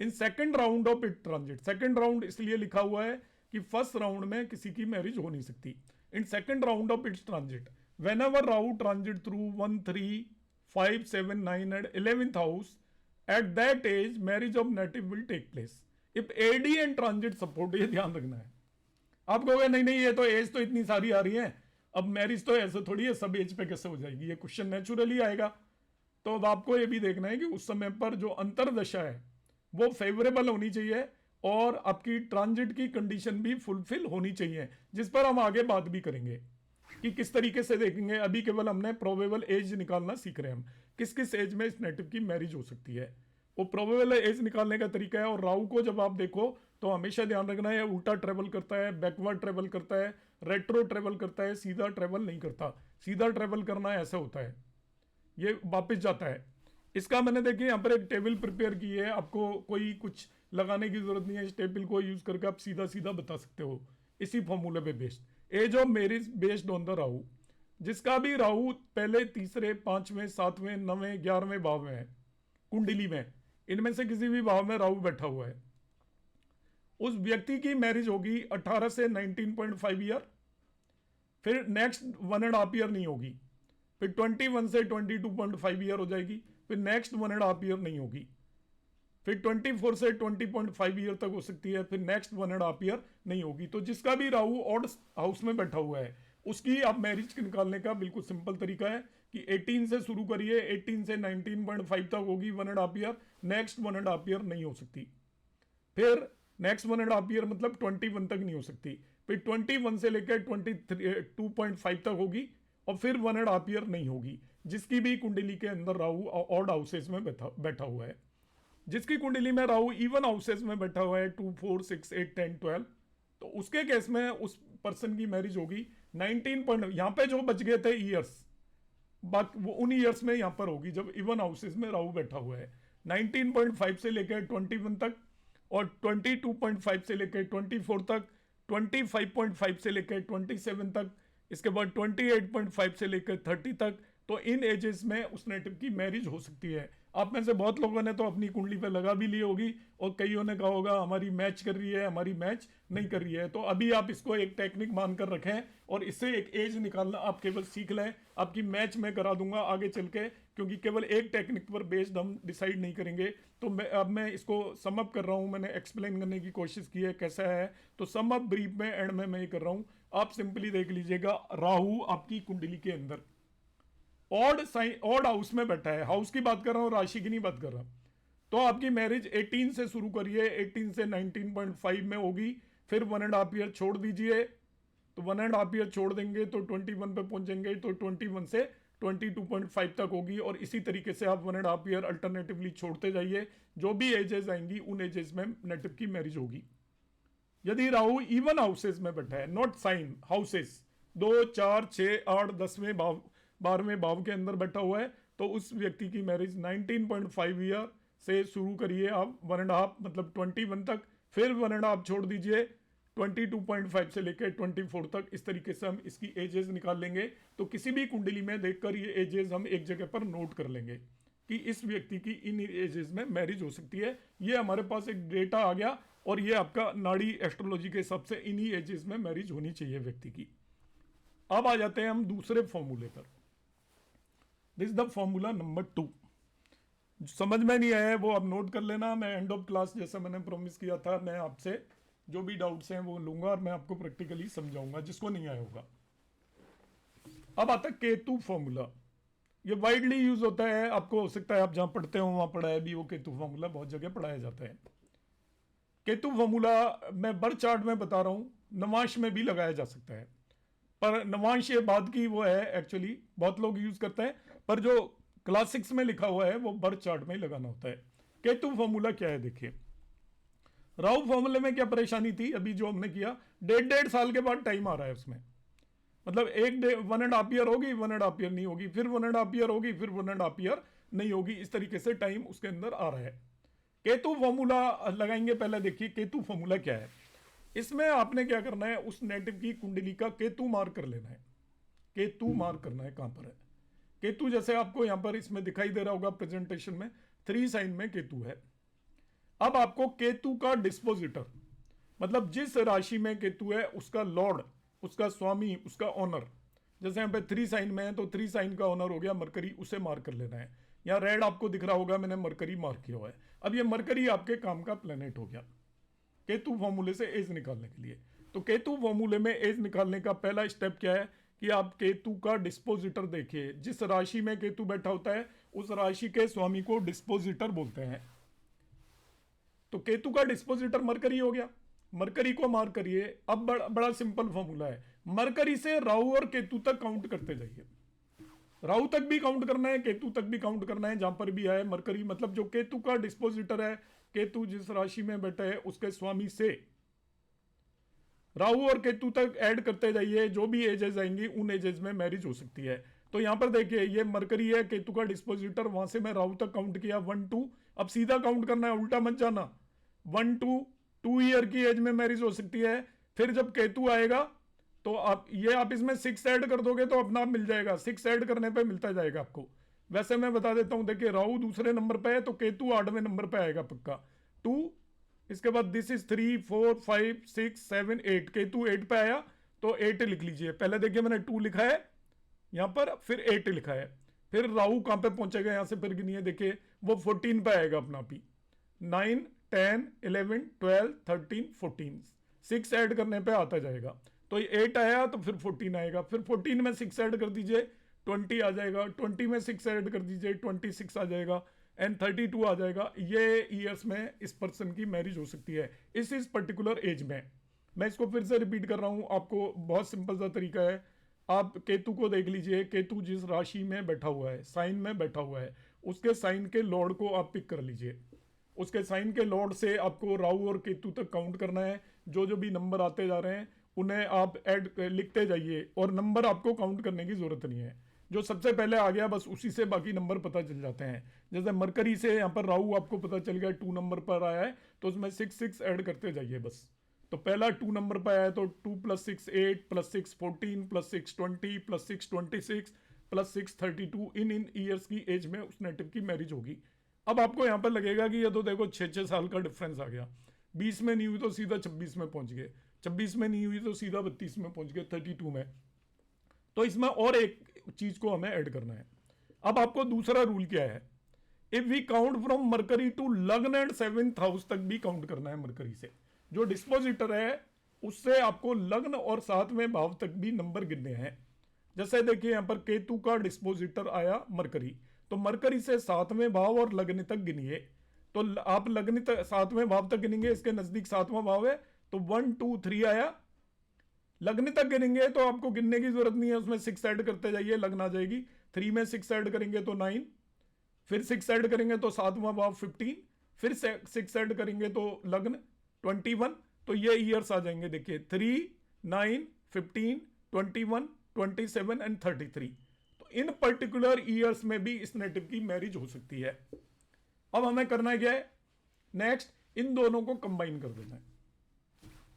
in second round of it transit. Second round इसलिए लिखा हुआ है कि फर्स्ट राउंड में किसी की मैरिज हो नहीं सकती। इन second round of its transit whenever Rahu transit through 1 3 5 7 9 and 11th house, at that age marriage of native will take place if AD and transit support। ये ध्यान रखना है। आप कहोगे नहीं नहीं ये तो एज तो इतनी सारी आ रही है, अब मैरिज तो ऐसे थोड़ी है, सब एज पे कैसे हो जाएगी, ये क्वेश्चन नेचुरली आएगा। तो अब आपको ये भी देखना है कि उस समय पर जो अंतरदशा है वो फेवरेबल होनी चाहिए और आपकी ट्रांजिट की कंडीशन भी फुलफिल होनी चाहिए, जिस पर हम आगे बात भी करेंगे कि किस तरीके से देखेंगे। अभी केवल हमने प्रोबेबल एज निकालना सीख रहे हैं हम, किस किस एज में इस नेटिव की मैरिज हो सकती है। वो प्रोबेबल एज निकालने का तरीका है। और राहु को जब आप देखो तो हमेशा ध्यान रखना है, उल्टा ट्रेवल करता है, बैकवर्ड ट्रेवल करता है, रेट्रो ट्रेवल करता है, सीधा ट्रेवल नहीं करता। सीधा ट्रेवल करना ऐसा होता है, ये वापस जाता है। इसका मैंने देखिए यहाँ पर एक टेबल प्रिपेयर की है, आपको कोई कुछ लगाने की जरूरत नहीं है। इस टेबल को यूज करके आप सीधा सीधा बता सकते हो इसी फॉर्मूले पे based. Age of marriage based on the Rahu. जिसका भी राहु पहले, तीसरे, पांचवें, सातवें, नवें, 11वें भाव में है कुंडली में, इनमें से किसी भी भाव में राहु बैठा हुआ है, उस व्यक्ति की मैरिज होगी 18 से 19.5 ईयर, फिर नेक्स्ट 1.5 ईयर नहीं होगी, फिर 21 से 22.5 ईयर हो जाएगी, फिर नेक्स्ट 1.5 ईयर नहीं होगी, फिर 24 से 20.5 ईयर तक हो सकती है, फिर नेक्स्ट 1.5 ईयर नहीं होगी। तो जिसका भी राहु ऑड हाउस में बैठा हुआ है उसकी आप मैरिज निकालने का बिल्कुल सिंपल तरीका है कि 18 से शुरू करिए, 18 से 19.5 तक होगी 1.5 ईयर, नेक्स्ट 1.5 ईयर नहीं हो सकती, फिर नेक्स्ट 1.5 ईयर मतलब 21 तक नहीं हो सकती, फिर 21 से लेकर 22.5 तक होगी, और फिर 1.5 ईयर नहीं होगी। जिसकी भी कुंडली के अंदर राहु ऑड हाउसेस में बैठा हुआ है, जिसकी कुंडली में राहु इवन हाउसेस में बैठा हुआ है 2, 4, 6, 8, 10, 12, तो उसके केस में उस पर्सन की मैरिज होगी 19 पॉइंट, यहाँ पे जो बच गए थे ईयर्स, बाकी वो उन ईयर्स में यहाँ पर होगी जब इवन हाउसेस में राहु बैठा हुआ है। 19.5 से लेकर 21 तक, और 22.5 से लेकर 24 तक, 25.5 से लेकर 27 तक, इसके बाद 28.5 से लेकर 30 तक। तो इन एजेस में उस नेटिव की मैरिज हो सकती है। आप में से बहुत लोगों ने तो अपनी कुंडली पे लगा भी ली होगी, और कईयों ने कहा होगा हमारी मैच कर रही है, हमारी मैच नहीं कर रही है। तो अभी आप इसको एक टेक्निक मानकर रखें और इससे एक एज निकालना आप केवल सीख लें। आपकी मैच मैं करा दूंगा आगे चल के, क्योंकि केवल एक टेक्निक पर बेस्ड हम डिसाइड नहीं करेंगे। तो मैं इसको सम अप कर रहा हूँ, मैंने एक्सप्लेन करने की कोशिश की है कैसा है, तो सम अप ब्रीफ में एंड में मैं ये कर रहा हूँ। आप सिंपली देख लीजिएगा, राहु आपकी कुंडली के अंदर ऑड हाउस में बैठा है, हाउस की बात कर रहा हूं, राशि की नहीं बात कर रहा। तो आपकी मैरिज 18 से शुरू करिए, 18 से 19.5 में होगी, फिर 1.5 ईयर छोड़ दीजिए, तो 1.5 ईयर छोड़ देंगे तो 21 पे पहुंचेंगे, तो 21 से 22.5 तक होगी। और इसी तरीके से आप 1.5 ईयर अल्टरनेटिवली छोड़ते जाइए, जो भी एजेस आएंगी उन एजेस में नेटिव की मैरिज होगी। यदि राहु इवन हाउसेस में बैठा है, नॉट साइन, हाउसेस 2, 4, 6, 8, 10वें भाव, 12वें भाव के अंदर बैठा हुआ है, तो उस व्यक्ति की मैरिज 19.5 ईयर से शुरू करिए आप, 1.5 मतलब 21 तक, फिर 1.5 छोड़ दीजिए, 22.5 से लेकर 24 तक। इस तरीके से हम इसकी एजेस निकाल लेंगे। तो किसी भी कुंडली में देखकर ये एजेस हम एक जगह पर नोट कर लेंगे कि इस व्यक्ति की इन एजेस में मैरिज हो सकती है। ये हमारे पास एक डेटा आ गया, और ये आपका नाड़ी एस्ट्रोलॉजी के हिसाब से इन्हीं एजेस में मैरिज होनी चाहिए व्यक्ति की। अब आ जाते हैं हम दूसरे फॉर्मूले पर। This is the formula number 2। समझ में नहीं आया वो आप नोट कर लेना, मैं एंड ऑफ क्लास जैसा मैंने प्रॉमिस किया था, मैं आपसे जो भी डाउट्स हैं वो लूंगा और मैं आपको प्रैक्टिकली समझाऊंगा जिसको नहीं आया होगा। अब आता है केतु फॉर्मूला। ये वाइडली यूज होता है, आपको हो सकता है आप जहां पढ़ते हो वहां पढ़ा है भी, वो केतु फॉर्मूला बहुत जगह पढ़ाया जाता है। केतु फॉर्मूला मैं बर्थ चार्ट में बता रहा हूं, नवांश में भी लगाया जा सकता है, पर नवांश ये बाद की वो है, एक्चुअली बहुत लोग यूज करते हैं, पर जो क्लासिक्स में लिखा हुआ है वो बर्थ चार्ट में ही लगाना होता है। केतु फॉर्मूला क्या है देखिए। राहु फॉर्मूले में क्या परेशानी थी, अभी जो हमने किया, 1.5 साल के बाद टाइम आ रहा है उसमें, मतलब 1.5 ईयर होगी, 1.5 ईयर नहीं होगी, फिर 1.5 ईयर होगी, फिर 1.5 ईयर नहीं होगी, इस तरीके से टाइम उसके अंदर आ रहा है। केतु फॉर्मूला लगाएंगे, पहले देखिए केतु फॉर्मूला क्या है। इसमें आपने क्या करना है, उस नेटिव की कुंडली का केतु मार्क कर लेना है। केतु मार्क करना है, कहां पर है केतु, जैसे आपको यहां पर इसमें दिखाई दे रहा होगा प्रेजेंटेशन में, 3 साइन में केतु है। अब आपको केतु का डिस्पोजिटर, मतलब जिस राशि में केतु है उसका लॉर्ड, उसका स्वामी, उसका ऑनर, जैसे यहाँ पे 3 साइन में है तो 3 साइन का ऑनर हो गया मरकरी, उसे मार्क कर लेना है। यहाँ रेड आपको दिख रहा होगा, मैंने मरकरी मार्क किया हुआ है। अब ये मरकरी आपके काम का प्लेनेट हो गया केतु फॉर्मूले से एज निकालने के लिए। तो केतु फॉर्मूले में एज निकालने का पहला स्टेप क्या है कि आप केतु का डिस्पोजिटर देखिए। जिस राशि में केतु बैठा होता है उस राशि के स्वामी को डिस्पोजिटर बोलते हैं। तो केतु का डिस्पोजिटर मरकरी हो गया, मरकरी को मार्क करिए। अब बड़ा सिंपल फॉर्मूला है, मरकरी से राहु और केतु तक काउंट करते जाइए। राहु तक भी काउंट करना है, केतु तक भी काउंट करना है, जहां पर भी आए मरकरी, मतलब जो केतु का डिस्पोजिटर है, केतु जिस राशि में बैठा है उसके स्वामी से राहु और केतु तक ऐड करते जाइए, जो भी एजेस आएंगी उन एजेस में मैरिज हो सकती है। तो यहां पर देखिए ये मरकरी है, केतु का डिस्पोजिटर, वहां से मैं राहु तक काउंट किया 1 2। अब सीधा काउंट करना है, उल्टा मत जाना। 1 2 2 ईयर की एज में मैरिज हो सकती है। फिर जब केतु आएगा तो आप इसमें 6 ऐड कर दोगे तो अपना आप मिल जाएगा, 6 ऐड करने पे मिलता जाएगा आपको। वैसे मैं बता देता हूं, देखिए राहु दूसरे नंबर पे है तो केतु 8वें नंबर पे आएगा पक्का, 2। इसके बाद दिस इज 3 4 5 6 7 8, केतु 8 पे आया तो 8 लिख लीजिए। पहले देखिए मैंने 2 लिखा है यहां पर, फिर 8 लिखा है। फिर राहु कहां पे पहुंचेगा, यहां से फिर गिनिए, देखिए वो 14 पे आएगा अपना भी, 9 10 11 12 13 14, 6 ऐड करने पे आता जाएगा। तो ये 8 आया तो फिर 14 आएगा, फिर 14 में 6 ऐड कर दीजिए 20 आ जाएगा, 20 में 6 ऐड कर दीजिए 26 आ जाएगा, एंड 32 आ जाएगा। ये ईयर्स में इस पर्सन की मैरिज हो सकती है इस पर्टिकुलर एज में। मैं इसको फिर से रिपीट कर रहा हूं आपको, बहुत सिंपल सा तरीका है। आप केतु को देख लीजिए, केतु जिस राशि में बैठा हुआ है, साइन में बैठा हुआ है, उसके साइन के लॉर्ड को आप पिक कर लीजिए। उसके साइन के लॉर्ड से आपको राहु और केतु तक काउंट करना है। जो जो भी नंबर आते जा रहे हैं उन्हें आप ऐड लिखते जाइए, और नंबर आपको काउंट करने की जरूरत नहीं है, जो सबसे पहले आ गया बस उसी से बाकी नंबर पता चल जाते हैं। जैसे मरकरी से यहाँ पर राहु आपको पता चल गया 2 नंबर पर आया है तो उसमें 6 6 ऐड करते जाइए बस। तो पहला 2 नंबर पर आया है तो 2 + 6 8 + 6 14 + 6 20 + 6 26 + 6 32, इन ईयर्स की एज में उस नेटिव की मैरिज होगी। अब आपको यहाँ पर लगेगा कि ये तो देखो 6 साल का डिफरेंस आ गया, 20 में नहीं हुई तो सीधा 26 में पहुंच गए, 26 में नहीं हुई तो सीधा 32 में पहुंच गए, 32 में। तो इसमें और एक चीज को हमें ऐड करना है। अब आपको दूसरा रूल क्या है, if we count from Mercury to lagna and 7th house तक भी काउंट करना है मरकरी से। जो डिस्पोजिटर है उससे आपको लग्न और 7वें भाव तक भी नंबर गिनने हैं। जैसे देखिए यहां पर केतु का डिस्पोजिटर आया मरकरी, तो मरकरी से 7वें भाव और लग्न तक गिनिए। तो आप लग्न तक 7वें भाव तक गिनेंगे, इसके नजदीक 7वां भाव है तो 1 2 3 आया। लग्न तक गिनेंगे तो आपको गिनने की जरूरत नहीं है, उसमें 6 ऐड करते जाइए, लग्न आ जाएगी। 3 में 6 ऐड करेंगे तो 9, फिर 6 ऐड करेंगे तो 7वां भाव 15, फिर 6 ऐड करेंगे तो लग्न 21। तो ये ईयर्स आ जाएंगे, देखिए 3 9 15 21 27 एंड 33। तो इन पर्टिकुलर ईयर्स में भी इस नेटिव की मैरिज हो सकती है। अब हमें करना क्या है, नेक्स्ट इन दोनों को कंबाइन कर देना है।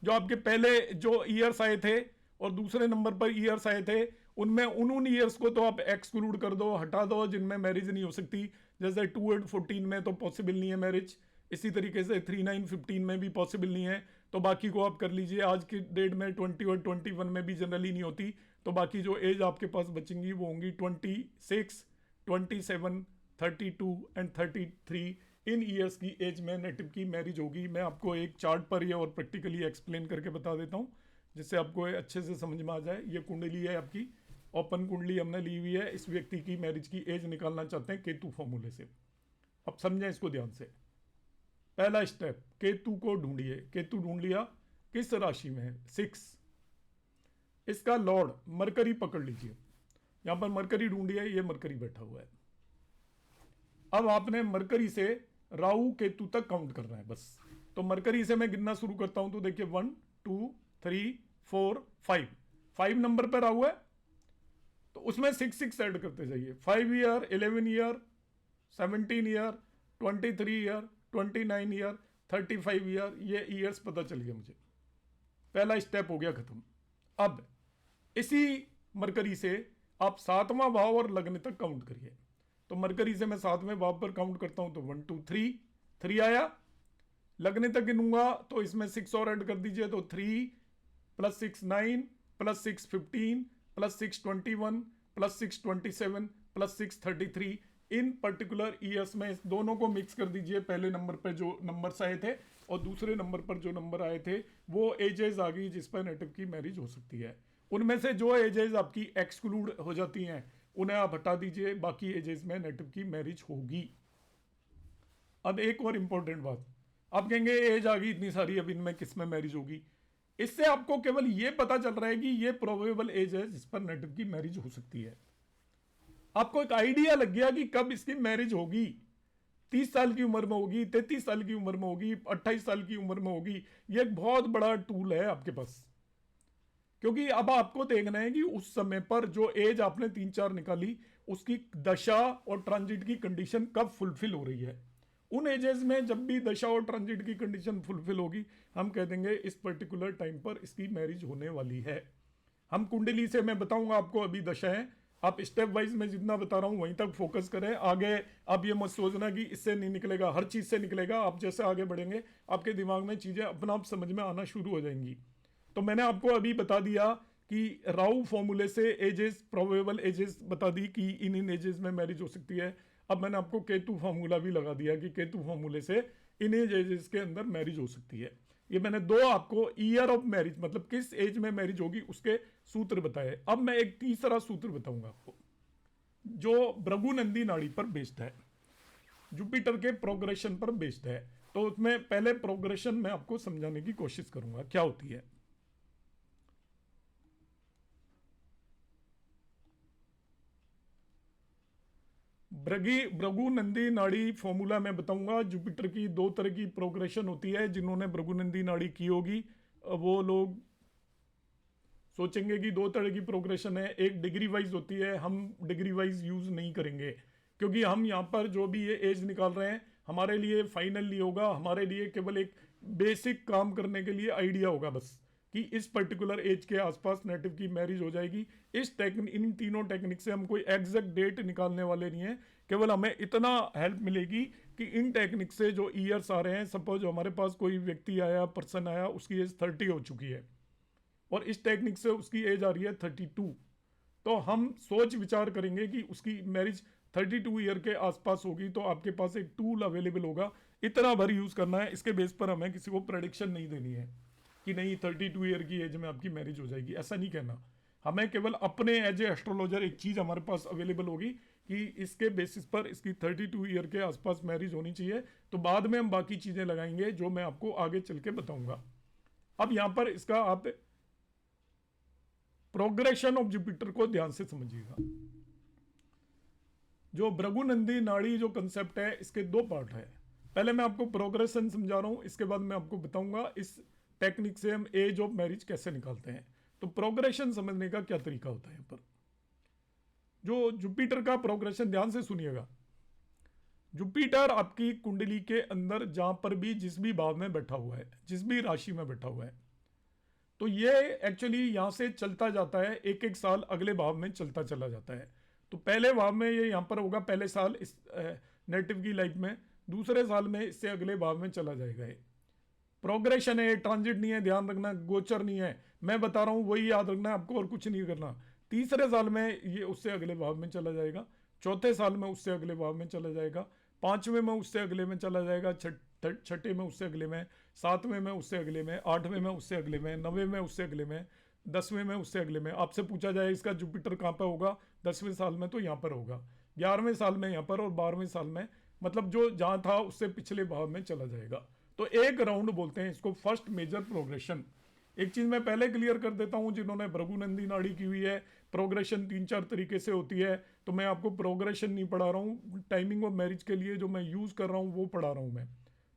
जो आपके पहले जो ईयर्स आए थे और दूसरे नंबर पर ईयर्स आए थे, उनमें उन ईयर्स को तो आप एक्सक्लूड कर दो, हटा दो, जिनमें मैरिज नहीं हो सकती। जैसे 2 8 14 में तो पॉसिबल नहीं है मैरिज, इसी तरीके से 3 9 15 में भी पॉसिबल नहीं है, तो बाकी को आप कर लीजिए। आज की डेट में 20 और 21 में भी जनरली नहीं होती, तो बाकी जो एज आपके पास बचेंगी वो होंगी 26 27 32 एंड 33। इन ईयर्स की एज में नेटिव की मैरिज होगी। मैं आपको एक चार्ट पर ये और प्रैक्टिकली एक्सप्लेन करके बता देता हूँ, जिससे आपको अच्छे से समझ में आ जाए। ये कुंडली है आपकी, ओपन कुंडली हमने ली हुई है। इस व्यक्ति की मैरिज की एज निकालना चाहते हैं केतु फॉर्मूले से। अब समझें इसको ध्यान से। पहला स्टेप, केतु को ढूंढिए। केतु ढूंढ लिया, किस राशि में है, 6। इसका लॉर्ड मरकरी पकड़ लीजिए, यहां पर मरकरी ढूंढिए, ये मरकरी बैठा हुआ है। अब आपने मरकरी से राहु केतु तक काउंट करना है बस। तो मरकरी से मैं गिनना शुरू करता हूं, तो देखिए 1 2 3 4 5, 5 नंबर पर राहु है तो उसमें 6 6 ऐड करते जाइए। 5 year 11 year 17 year 23 year 29 year 35 year, ये ईयर्स पता चल गया मुझे। पहला स्टेप हो गया खत्म। अब इसी मरकरी से आप 7वां भाव और लग्न तक काउंट करिए। तो मरकरी से मैं 7वें भाव पर काउंट करता हूं तो 1 2 3 3 आया। लगने तक गिनूंगा तो इसमें 6 और ऐड कर दीजिए, तो 3 + 6 9 + 6 15 + 6 21 + 6 27 + 6 33। इन पर्टिकुलर ईयर्स में दोनों को मिक्स कर दीजिए। पहले नंबर पर जो नंबर्स आए थे और दूसरे नंबर पर जो नंबर आए थे, वो एजेस आ गई जिस पर नेटिव की मैरिज हो सकती है। उनमें से जो एजेस आपकी एक्सक्लूड हो जाती हैं उन्हें आप हटा दीजिए, बाकी एजेस में नेटिव की मैरिज होगी। अब एक और इंपॉर्टेंट बात, आप कहेंगे एज आ गई इतनी सारी, अब इनमें किस में मैरिज होगी। इससे आपको केवल ये पता चल रहा है कि ये प्रोबेबल एज है जिस पर नेटिव की मैरिज हो सकती है। आपको एक आइडिया लग गया कि कब इसकी मैरिज होगी। 30 साल की उम्र में होगी, 33 साल की उम्र में होगी, 28 साल की उम्र में होगी। ये एक बहुत बड़ा टूल है आपके पास, क्योंकि अब आपको देखना है कि उस समय पर जो एज आपने 3-4 निकाली, उसकी दशा और ट्रांजिट की कंडीशन कब फुलफिल हो रही है। उन एजेस में जब भी दशा और ट्रांजिट की कंडीशन फुलफिल होगी, हम कह देंगे इस पर्टिकुलर टाइम पर इसकी मैरिज होने वाली है। हम कुंडली से मैं बताऊंगा आपको अभी दशा है, आप स्टेप वाइज मैं जितना बता रहा हूं वहीं तक फोकस करें। आगे आप ये मत सोचना कि इससे नहीं निकलेगा, हर चीज से निकलेगा। आप जैसे आगे बढ़ेंगे आपके दिमाग में चीजें अपना आप समझ में आना शुरू हो जाएंगी। तो मैंने आपको अभी बता दिया कि राउ फॉर्मूले से एजेस, प्रोबेबल एजेस बता दी कि इन एजेस में मैरिज हो सकती है। अब मैंने आपको केतु फॉर्मूला भी लगा दिया कि केतु फॉर्मूले से इन एजेस के अंदर मैरिज हो सकती है। ये मैंने दो आपको ईयर ऑफ मैरिज, मतलब किस एज में मैरिज होगी, उसके सूत्र बताए। अब मैं एक तीसरा सूत्र बताऊंगा आपको जो भृगुनंदी नाड़ी पर बेस्ड है, जुपिटर के प्रोग्रेशन पर बेस्ड है। तो उसमें पहले प्रोग्रेशन में आपको समझाने की कोशिश करूंगा क्या होती है। भृगुनंदी नाड़ी फॉर्मूला मैं बताऊंगा। जुपिटर की दो तरह की प्रोग्रेशन होती है। जिन्होंने भृगुनंदी नाड़ी की होगी वो लोग सोचेंगे कि दो तरह की प्रोग्रेशन है। एक डिग्री वाइज होती है, हम डिग्री वाइज यूज नहीं करेंगे, क्योंकि हम यहाँ पर जो भी ये एज निकाल रहे हैं हमारे लिए फाइनल नहीं होगा। हमारे लिए केवल एक बेसिक काम करने के लिए आइडिया होगा बस, कि इस पर्टिकुलर एज के आसपास नेटिव की मैरिज हो जाएगी। इस टेक्निक, इन तीनों टेक्निक से हम कोई एग्जैक्ट डेट निकालने वाले नहीं है। केवल हमें इतना हेल्प मिलेगी कि इन टेक्निक से जो ईयर्स आ रहे हैं, सपोज हमारे पास कोई व्यक्ति आया, पर्सन आया, उसकी एज 30 हो चुकी है और इस टेक्निक से उसकी एज आ रही है 32, तो हम सोच विचार करेंगे कि उसकी मैरिज 32 ईयर के आसपास होगी। तो आपके पास एक टूल अवेलेबल होगा, इतना भर यूज करना है। इसके बेस पर हमें किसी को प्रेडिक्शन नहीं देनी है कि नहीं 32 ईयर की एज में आपकी मैरिज हो जाएगी, ऐसा नहीं कहना। हमें केवल अपने एज ए एस्ट्रोलॉजर एक चीज हमारे पास अवेलेबल होगी कि इसके बेसिस पर इसकी 32 ईयर के आसपास मैरिज होनी चाहिए। तो बाद में हम बाकी चीजें लगाएंगे जो मैं आपको आगे चल के बताऊंगा। अब यहां पर इसका आप प्रोग्रेशन ऑफ जुपिटर को ध्यान से समझिएगा। जो भृगुनंदी नाड़ी जो कंसेप्ट है, इसके दो पार्ट है। पहले मैं आपको प्रोग्रेशन समझा रहा हूं, इसके बाद मैं आपको बताऊंगा इस टेक्निक से हम एज ऑफ मैरिज कैसे निकालते हैं। तो प्रोग्रेशन समझने का क्या तरीका होता है। यहाँ पर जो जुपिटर का प्रोग्रेशन, ध्यान से सुनिएगा। जुपिटर आपकी कुंडली के अंदर जहां पर भी जिस भी भाव में बैठा हुआ है, जिस भी राशि में बैठा हुआ है, तो ये एक्चुअली यहां से चलता जाता है, एक एक साल अगले भाव में चलता चला जाता है। तो पहले भाव में ये यहां पर होगा, पहले साल इस नेटिव की लाइफ में, दूसरे साल में इससे अगले भाव में चला जाएगा। ये प्रोग्रेशन है, ट्रांजिट नहीं है, ध्यान रखना, गोचर नहीं है। मैं बता रहा हूं वही याद रखना है आपको और कुछ नहीं करना। तीसरे साल में ये उससे अगले भाव में चला जाएगा, चौथे साल में उससे अगले भाव में चला जाएगा, पांचवें में उससे अगले में चला जाएगा, छठे में उससे अगले में, सातवें में उससे अगले में, आठवें में उससे अगले में, नवें में उससे अगले में, 10वें में उससे अगले में। आपसे पूछा जाए इसका जुपिटर कहाँ पर होगा 10वें साल में, तो यहाँ पर होगा, 11वें साल में यहाँ पर, और 12वें साल में, मतलब जो जहाँ था उससे पिछले भाव में चला जाएगा। तो एक राउंड बोलते हैं इसको, फर्स्ट मेजर प्रोग्रेशन। एक चीज मैं पहले क्लियर कर देता हूं, जिन्होंने भृगुनंदी नाड़ी की हुई है, प्रोग्रेशन 3-4 तरीके से होती है। तो मैं आपको प्रोग्रेशन नहीं पढ़ा रहा हूं, टाइमिंग ऑफ मैरिज के लिए जो मैं यूज कर रहा हूं वो पढ़ा रहा हूं मैं।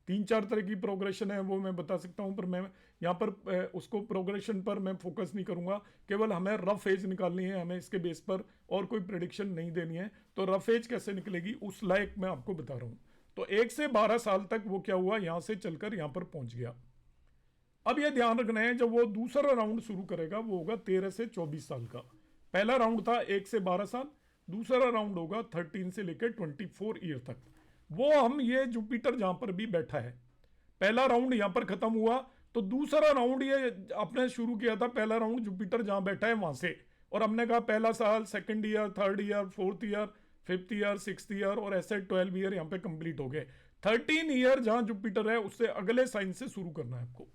3-4 तरह की प्रोग्रेशन है वो मैं बता सकता हूं, पर मैं यहाँ पर उसको प्रोग्रेशन पर मैं फोकस नहीं करूंगा। केवल हमें रफ एज निकालनी है, हमें इसके बेस पर और कोई प्रेडिक्शन नहीं देनी है। तो रफ एज कैसे निकलेगी उस लायक मैं आपको बता रहा हूं। तो 1 से 12 साल तक वो क्या हुआ, यहां से चलकर यहां पर पहुंच गया। अब यह ध्यान रखना है, जब वो दूसरा राउंड शुरू करेगा वो होगा 13 से 24 साल का। पहला राउंड था 1 से 12 साल, दूसरा राउंड होगा 13 से लेकर 24 ईयर तक। वो हम ये जुपिटर जहां पर भी बैठा है, पहला राउंड यहां पर खत्म हुआ, तो दूसरा राउंड ये आपने शुरू किया था, पहला राउंड जुपिटर जहां बैठा है वहां से। और हमने कहा पहला साल, second year, third year, fourth year, fifth year, sixth year, और ऐसे 12 ईयर यहाँ पे कंप्लीट हो गए। 13 ईयर जहां जुपिटर है उससे अगले साइन से शुरू करना है आपको।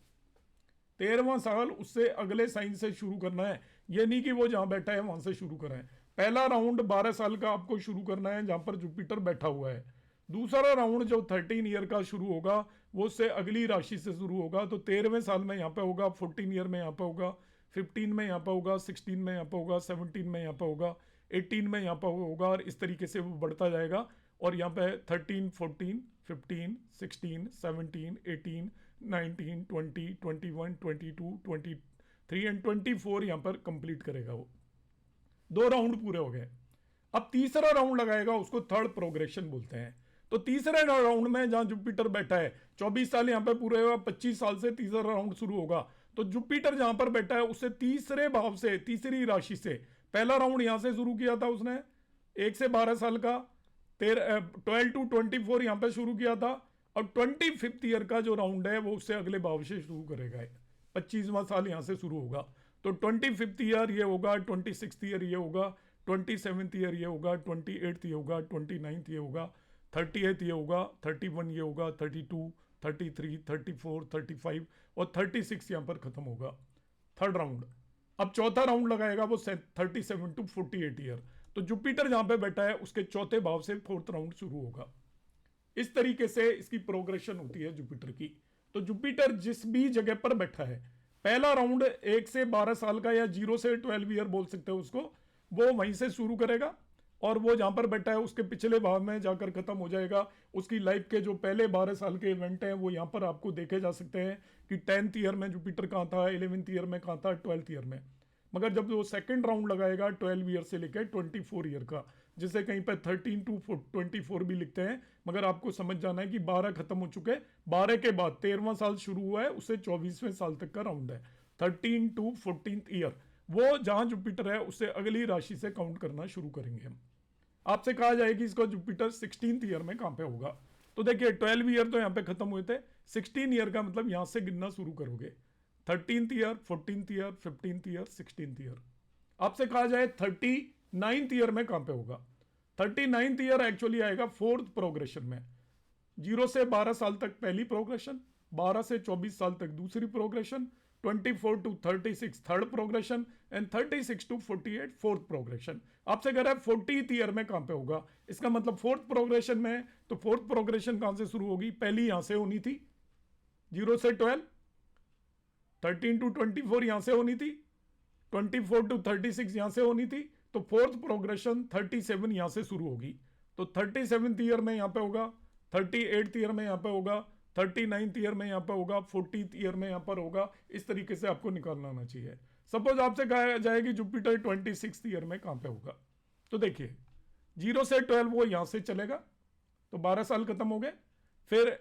13वां साल उससे अगले साइन से शुरू करना है, ये नहीं कि वो जहां बैठा है वहां से शुरू करें। पहला राउंड 12 साल का आपको शुरू करना है जहां पर जुपिटर बैठा हुआ है। दूसरा राउंड जो 13 ईयर का शुरू होगा वो उससे अगली राशि से शुरू होगा। तो 13वें साल में यहाँ पे होगा, 14 ईयर में यहाँ पे होगा, 15 में यहाँ पे होगा, 16 में यहाँ पे होगा, 17 में यहाँ पे होगा, 18 में यहाँ पर होगा और इस तरीके से वो बढ़ता जाएगा। और यहाँ पे 13, 14, 15, 16, 17, 18, 19, 20, 21, 22, 23 एंड 24 यहाँ पर कंप्लीट करेगा वो। 2 राउंड पूरे हो गए। अब तीसरा राउंड लगाएगा, उसको थर्ड प्रोग्रेशन बोलते हैं। तो तीसरे राउंड में जहां जुपिटर बैठा है, 24 साल यहां पे पूरे हुआ, 25 साल से तीसरा राउंड शुरू होगा। तो जुपिटर जहां पर बैठा है उससे तीसरे भाव से, तीसरी राशि से, पहला राउंड यहां से शुरू किया था उसने 1 से 12 साल का, 12 to 24 यहां पे शुरू किया था। और 25th ईयर का जो राउंड है वो उससे अगले भाव से शुरू करेगा। 25वां साल यहां से शुरू होगा। तो 25th ईयर ये होगा, 26th ईयर ये होगा, 27th ईयर ये होगा, 28th ये होगा, 29th ये होगा, 30th ये होगा, 31 ये होगा, 32, 33, 34, 35 और 36 यहाँ पर खत्म होगा थर्ड राउंड। अब चौथा राउंड लगाएगा वो 37 to 48 ईयर। तो जुपिटर जहां पे बैठा है उसके चौथे भाव से फोर्थ राउंड शुरू होगा। इस तरीके से इसकी प्रोग्रेशन होती है जुपिटर की। तो जुपिटर जिस भी जगह पर बैठा है, पहला राउंड 1 से 12 साल का या 0 से 12 ईयर बोल सकते हो उसको, वो वहीं से शुरू करेगा और वो जहां पर बैठा है उसके पिछले भाव में जाकर खत्म हो जाएगा। उसकी लाइफ के जो पहले 12 साल के इवेंट हैं वो यहाँ पर आपको देखे जा सकते हैं कि 10th ईयर में जुपिटर कहाँ था, 11th ईयर में कहाँ था, 12th ईयर में। मगर जब वो सेकंड राउंड लगाएगा 12 ईयर से लेकर 24 ईयर का, जिसे कहीं पर 13 to 24 भी लिखते हैं, मगर आपको समझ जाना है कि 12 खत्म हो चुके, 12 के बाद 13वां साल शुरू हुआ है, उससे 24वें साल तक का राउंड है। 13 to 14th ईयर वो जहां जुपिटर है उससे अगली राशि से काउंट करना शुरू करेंगे हम। आपसे कहा जाए कि इसका जुपिटर 16th ईयर में कहां पे होगा। तो देखिए 12 ईयर तो यहां पे खत्म हुए थे, 16 ईयर का मतलब यहां से गिनना शुरू करोगे। 13th year, 14th year, 15th year, 16th year. आपसे कहा जाए 39th ईयर में कहां पे होगा। 39th ईयर एक्चुअली आएगा फोर्थ प्रोग्रेशन में। 0 से 12 साल तक पहली प्रोग्रेशन, 12 से 24 साल तक दूसरी progression, 24 to 36 third progression and 36 to 48 fourth progression. आपसे कह रहा है 40th ईयर में कहां पे होगा। इसका मतलब फोर्थ प्रोग्रेशन में, तो फोर्थ प्रोग्रेशन कहां से शुरू होगी, पहली यहां से होनी थी 0 से 12, 13 to 24 यहां से होनी थी, 24 to 36 यहां से होनी थी। तो फोर्थ प्रोग्रेशन 37 यहां से शुरू होगी। तो 37th ईयर में यहां पे होगा, 38th ईयर में यहां पे होगा, 39th ईयर में यहाँ पर होगा, 40th ईयर में यहाँ पर होगा। इस तरीके से आपको निकालना आना चाहिए। सपोज आपसे कहा जाए कि जुपिटर 26th ईयर में कहाँ पे होगा, तो देखिए 0 से 12 वो यहाँ से चलेगा, तो 12 साल खत्म हो गए। फिर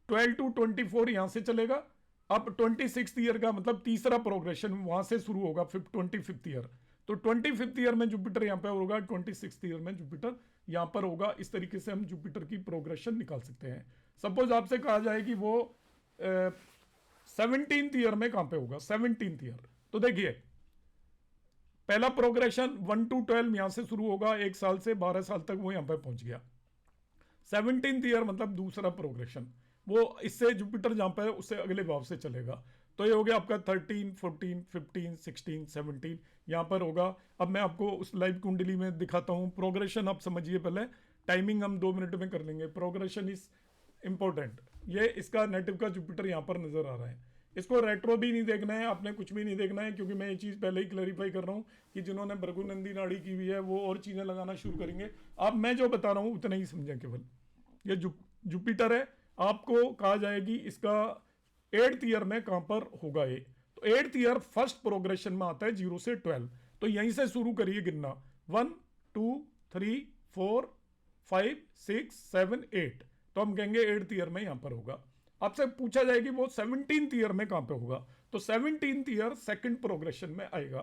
12 to 24 यहाँ से चलेगा। अब 26th ईयर का मतलब तीसरा प्रोग्रेशन वहां से शुरू होगा, 25th ईयर। तो 25th ईयर में जुपिटर यहाँ पे होगा, 26th ईयर में जुपिटर यहाँ पर होगा। इस तरीके से हम जुपिटर की प्रोग्रेशन निकाल सकते हैं। सपोज आपसे कहा जाए कि वो 17th ईयर में कहां पे होगा, 17th ईयर। तो देखिए पहला प्रोग्रेशन 1 to 12 यहां से शुरू होगा, 1 साल से 12 साल तक वो यहां पे पहुंच गया। 17th ईयर मतलब दूसरा प्रोग्रेशन, वो इससे जुपिटर जहां पे है उससे अगले भाव से चलेगा। तो ये हो गया आपका 13, 14, 15, 16, 17 यहां पर होगा। अब मैं आपको उस लाइव कुंडली में दिखाता हूं प्रोग्रेशन। आप समझिए पहले, टाइमिंग हम 2 मिनट में कर लेंगे। Progression is important. ये इसका नेटिव का जुपिटर यहाँ पर नजर आ रहा है। इसको रेट्रो भी नहीं देखना है, आपने कुछ भी नहीं देखना है, क्योंकि मैं ये चीज़ पहले ही क्लैरिफाई कर रहा हूँ कि जिन्होंने भृगुनंदी नाड़ी की हुई है वो और चीज़ें लगाना शुरू करेंगे। आप मैं जो बता रहा हूँ उतना ही समझें केवल। ये जुपिटर है, आपको कहा जाएगी इसका 8th ईयर में कहाँ पर होगा ये। तो 8th ईयर फर्स्ट प्रोग्रेशन में आता है 0 से 12। तो यहीं से शुरू करिए गिनना, 1 2 3 4 5 6 7 8। तो हम कहेंगे 8th ईयर में यहां पर होगा। आपसे पूछा जाए कि वो 17th ईयर में कहां पे होगा, तो 17th ईयर सेकंड प्रोग्रेशन में आएगा।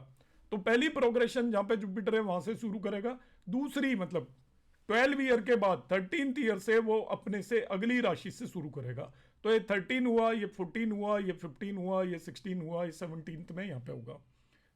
तो पहली प्रोग्रेशन जहां पे जुपिटर है वहां से शुरू करेगा। दूसरी मतलब 12 ईयर के बाद 13th ईयर से वो अपने से अगली राशि से शुरू करेगा। तो ये 13 हुआ, ये 14 हुआ, ये 15 हुआ, ये 16 हुआ, ये 17th में यहाँ पे होगा।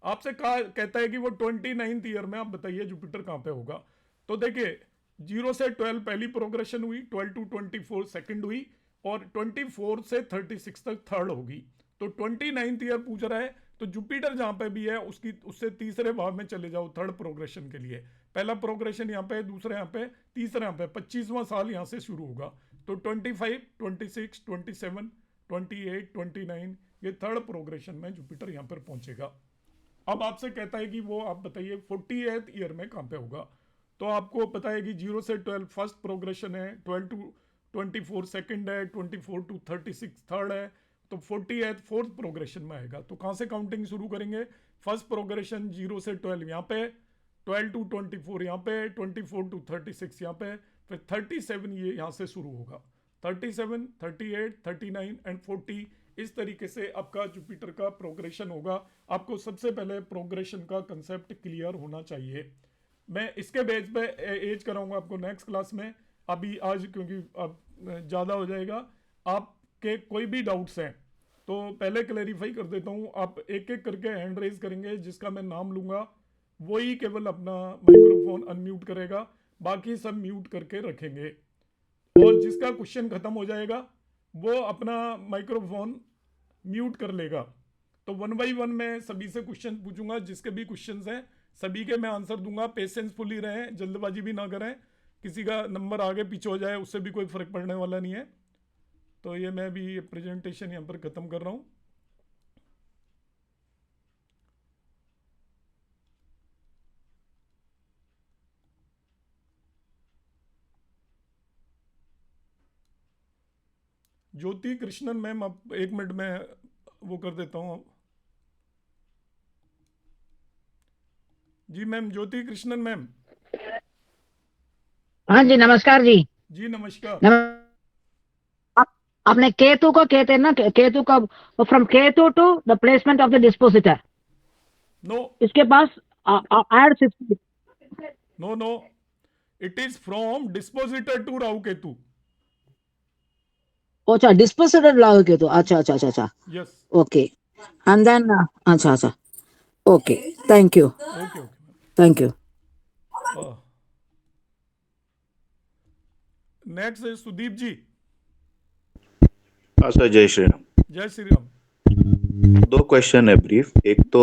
आपसे कहा कहता है कि वो 29th ईयर में आप बताइए जुपिटर कहां पे होगा। तो देखिए 0 से 12 पहली प्रोग्रेशन हुई, 12 to 24 सेकंड हुई, और 24 से 36 तक थर्ड होगी। तो 29th ईयर पूछ रहा है, तो जुपिटर जहां पे भी है उसकी उससे तीसरे भाव में चले जाओ थर्ड प्रोग्रेशन के लिए। पहला प्रोग्रेशन यहाँ पे, दूसरे यहाँ पे, तीसरा यहाँ पे, 25वां साल यहाँ से शुरू होगा। तो 25, 26, 27, 28, 29 ये थर्ड प्रोग्रेशन में जुपिटर यहाँ पर पहुंचेगा। अब आपसे कहता है कि वो आप बताइए 48th ईयर में कहाँ पे होगा। तो आपको पता है कि 0 से 12 फर्स्ट प्रोग्रेशन है, 12 टू 24 सेकंड है, 24 टू 36 थर्ड है, तो 48th फोर्थ प्रोग्रेशन में आएगा। तो कहाँ से काउंटिंग शुरू करेंगे? फर्स्ट प्रोग्रेशन 0 से 12 यहाँ पे, 12 टू 24 यहाँ पे, 24 टू 36 यहाँ पे, फिर 37 ये यहाँ से शुरू होगा। 37, 38, 39 एंड 40 इस तरीके से आपका जुपिटर का प्रोग्रेशन होगा। आपको सबसे पहले प्रोग्रेशन का कंसेप्ट क्लियर होना चाहिए। मैं इसके बेस पे एज कराऊंगा आपको नेक्स्ट क्लास में। अभी आज क्योंकि अब ज़्यादा हो जाएगा, आपके कोई भी डाउट्स हैं तो पहले क्लैरिफाई कर देता हूँ। आप एक एक करके हैंड रेज करेंगे, जिसका मैं नाम लूँगा वही केवल अपना माइक्रोफोन अनम्यूट करेगा, बाकी सब म्यूट करके रखेंगे। और जिसका क्वेश्चन खत्म हो जाएगा वो अपना माइक्रोफोन म्यूट कर लेगा। तो 1 बाई 1 मैं सभी से क्वेश्चन पूछूंगा, जिसके भी क्वेश्चंस हैं सभी के मैं आंसर दूंगा। पेशेंसफुली रहें, जल्दबाजी भी ना करें, किसी का नंबर आगे पीछे हो जाए उससे भी कोई फर्क पड़ने वाला नहीं है। तो ये मैं भी प्रेजेंटेशन यहाँ पर खत्म कर रहा हूँ। ज्योति कृष्णन मैम, आप 1 मिनट में वो कर देता हूँ। जी मैम, ज्योति कृष्णन मैम। हाँ जी, नमस्कार जी। जी नमस्कार। आपने केतु को कहते हैं ना, केतु का from Ketu to the placement of the dispositor. No, इसके पास add 60। No no, it is from dispositor to Rahu Ketu. अच्छा, डिस्पोजिटर राहु केतु। अच्छा अच्छा अच्छा अच्छा, यस, ओके। एंड देन अच्छा अच्छा, okay, thank you, okay okay thank you. Ma'am. Next है सुदीप जी। हाँ सर, जय श्री राम। जय श्री राम। 2 क्वेश्चन है ब्रीफ। एक तो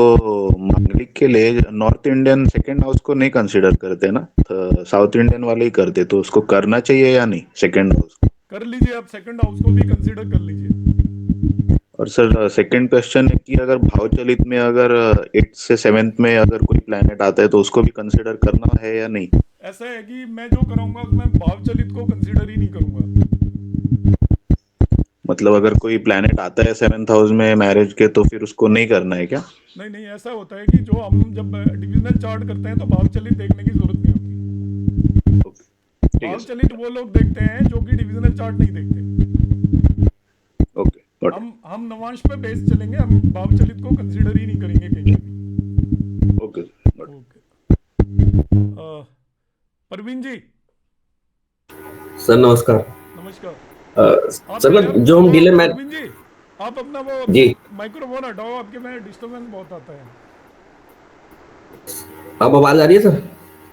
मांगलिक के लिए नॉर्थ इंडियन सेकंड हाउस को नहीं कंसीडर करते ना, तो साउथ इंडियन वाले ही करते, तो उसको करना चाहिए या नहीं सेकंड हाउस? कर लीजिए, आप सेकंड हाउस को भी कंसीडर कर लीजिए। और सर सेकंड क्वेश्चन है कि अगर भाव चलित में अगर 8 से 7th में अगर कोई प्लैनेट आता है तो उसको भी कंसीडर करना है या नहीं? ऐसा है कि मैं जो कराऊंगा उसमें भाव चलित को कंसीडर ही नहीं करूंगा। मतलब अगर कोई प्लैनेट आता है 7th हाउस में मैरिज के, तो फिर उसको नहीं करना है क्या? नहीं नहीं, ऐसा होता है कि जो हम जब डिविजनल चार्ट करते हैं तो भाव चलित देखने की जरूरत नहीं होती। ओके, ठीक है भाव सर। चलित वो लोग देखते हैं जो कि डिविजनल चार्ट नहीं देखते। Okay, got it. हम नवांश पे बेस चलेंगे, हम भाव चलित को कंसीडर ही नहीं करेंगे कहीं भी। Okay, got it. Okay, Parveen ji. Sir नमस्कार। नमस्कार। आप सर यार जो हम डिले में परवीन जी, आप अपना वो जी माइक्रोफोन हटाओ, आपके में डिस्टरबेंस बहुत आता है। अब आवाज आ रही है सर?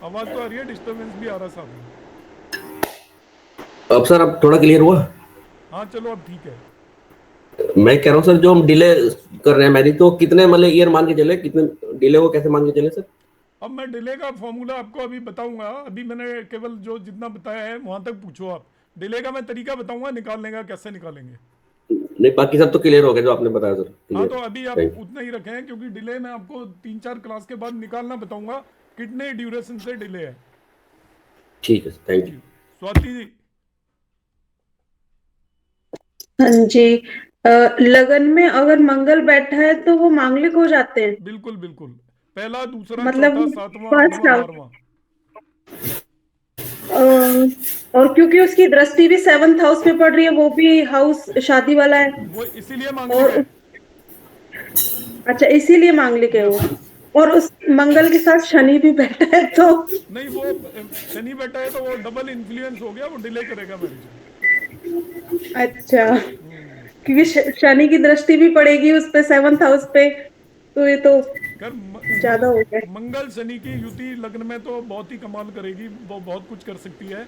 आवाज तो आ रही है, डिस्टरबेंस भी आ रहा साथ में। अब सर अब थोड़ा क्लियर हुआ? हाँ चलो अब ठीक है। मैं कह रहा हूँ सर, जो हम डिले कर रहे हैं मैरिज, तो कितने मतलब ईयर मान के चले, कितने डिले को कैसे मान के चले सर? अब मैं डिले का फॉर्मूला आपको अभी बताऊंगा। अभी मैंने केवल जो जितना बताया है वहां तक पूछो आप। डिले का मैं तरीका बताऊंगा निकालने का, कैसे निकालेंगे। नहीं, बाकी सब तो क्लियर हो गया जो आपने बताया सर। हाँ क्लियर, तो अभी आप थैंक यू। उतना ही रखें, क्योंकि डिले मैं आपको 3-4 क्लास के बाद निकालना बताऊंगा कितने ड्यूरेशन से डिले है। ठीक है, thank ji you. Swati ji. हाँ जी। लगन में अगर मंगल बैठा है तो वो मांगलिक हो जाते हैं। बिल्कुल बिल्कुल, पहला, दूसरा, मतलब चौथा, सातवां, फर्स्ट 8वां, हाउस, 12वां। और क्योंकि उसकी दृष्टि भी 7th हाउस में पड़ रही है, वो भी हाउस शादी वाला है। वो इसीलिए मांगलिक और है। अच्छा, इसीलिए मांगलिक है यस। वो। और उस मंगल के साथ शनि भी बैठा है तो नहीं, वो शनि बैठा है तो वो डबल इन्फ्लुएंस हो गया, वो डिले करेगा मैरिज को। अच्छा, क्योंकि शनि की दृष्टि भी पड़ेगी उस पे 7th हाउस पे, तो ये तो कर ज्यादा हो गया। मंगल शनि की युति लग्न में तो बहुत ही कमाल करेगी, वो बहुत कुछ कर सकती है।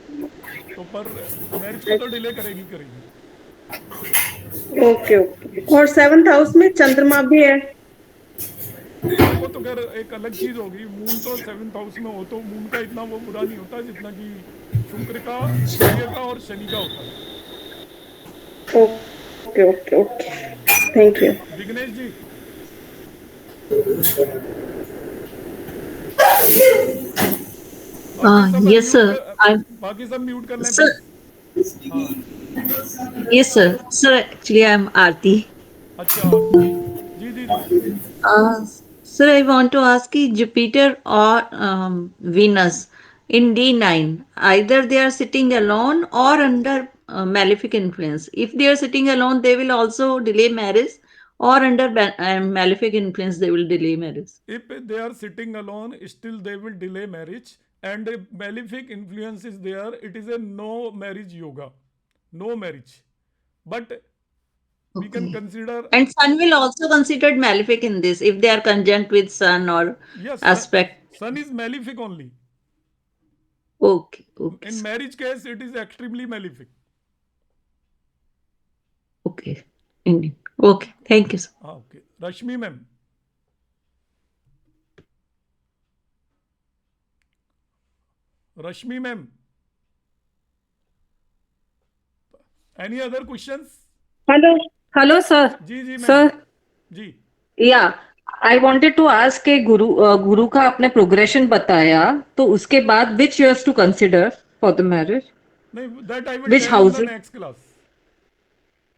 तो पर मैरिज को तो डिले करेगी करेगी। Okay okay. और 7th हाउस में चंद्रमा भी है। हाँ वो तो खैर एक अलग चीज होगी। मून तो 7th हाउस में हो तो मून का इतना वो बुरा नहीं होता जितना कि शुक्र का, सूर्य का और शनि का होता है। Okay okay okay, thank you. Vignesh ji. Yes, sir. बाकी सब म्यूट कर लें Sir, प्लीज। हाँ yes, sir. Sir, actually, I'm Aarti. अच्छा आरती जी जी जी जी Uh, Sir, I want to ask you Jupiter or Venus in D9, either they are sitting alone or under malefic influence. If they are sitting alone, they will also delay marriage, or under malefic influence, they will delay marriage. if they are sitting alone still they will delay marriage, and if malefic influence is there it is a no marriage yoga, no marriage, but we can Okay. consider. And Sun will also considered malefic in this if they are conjunct with Sun or Yes, aspect. sun is malefic only. Okay, okay, In sir. marriage case it is extremely malefic. Okay. Indeed. Okay. Thank you, sir. हाँ okay Rashmi ma'am, Rashmi ma'am, any other questions? Hello, sir. जी जी ma'am Sir, जी yeah, I wanted to ask कि गुरु का आपने progression बताया, तो उसके बाद which years to consider for the marriage? नहीं, that I will Which tell in the housing? next class.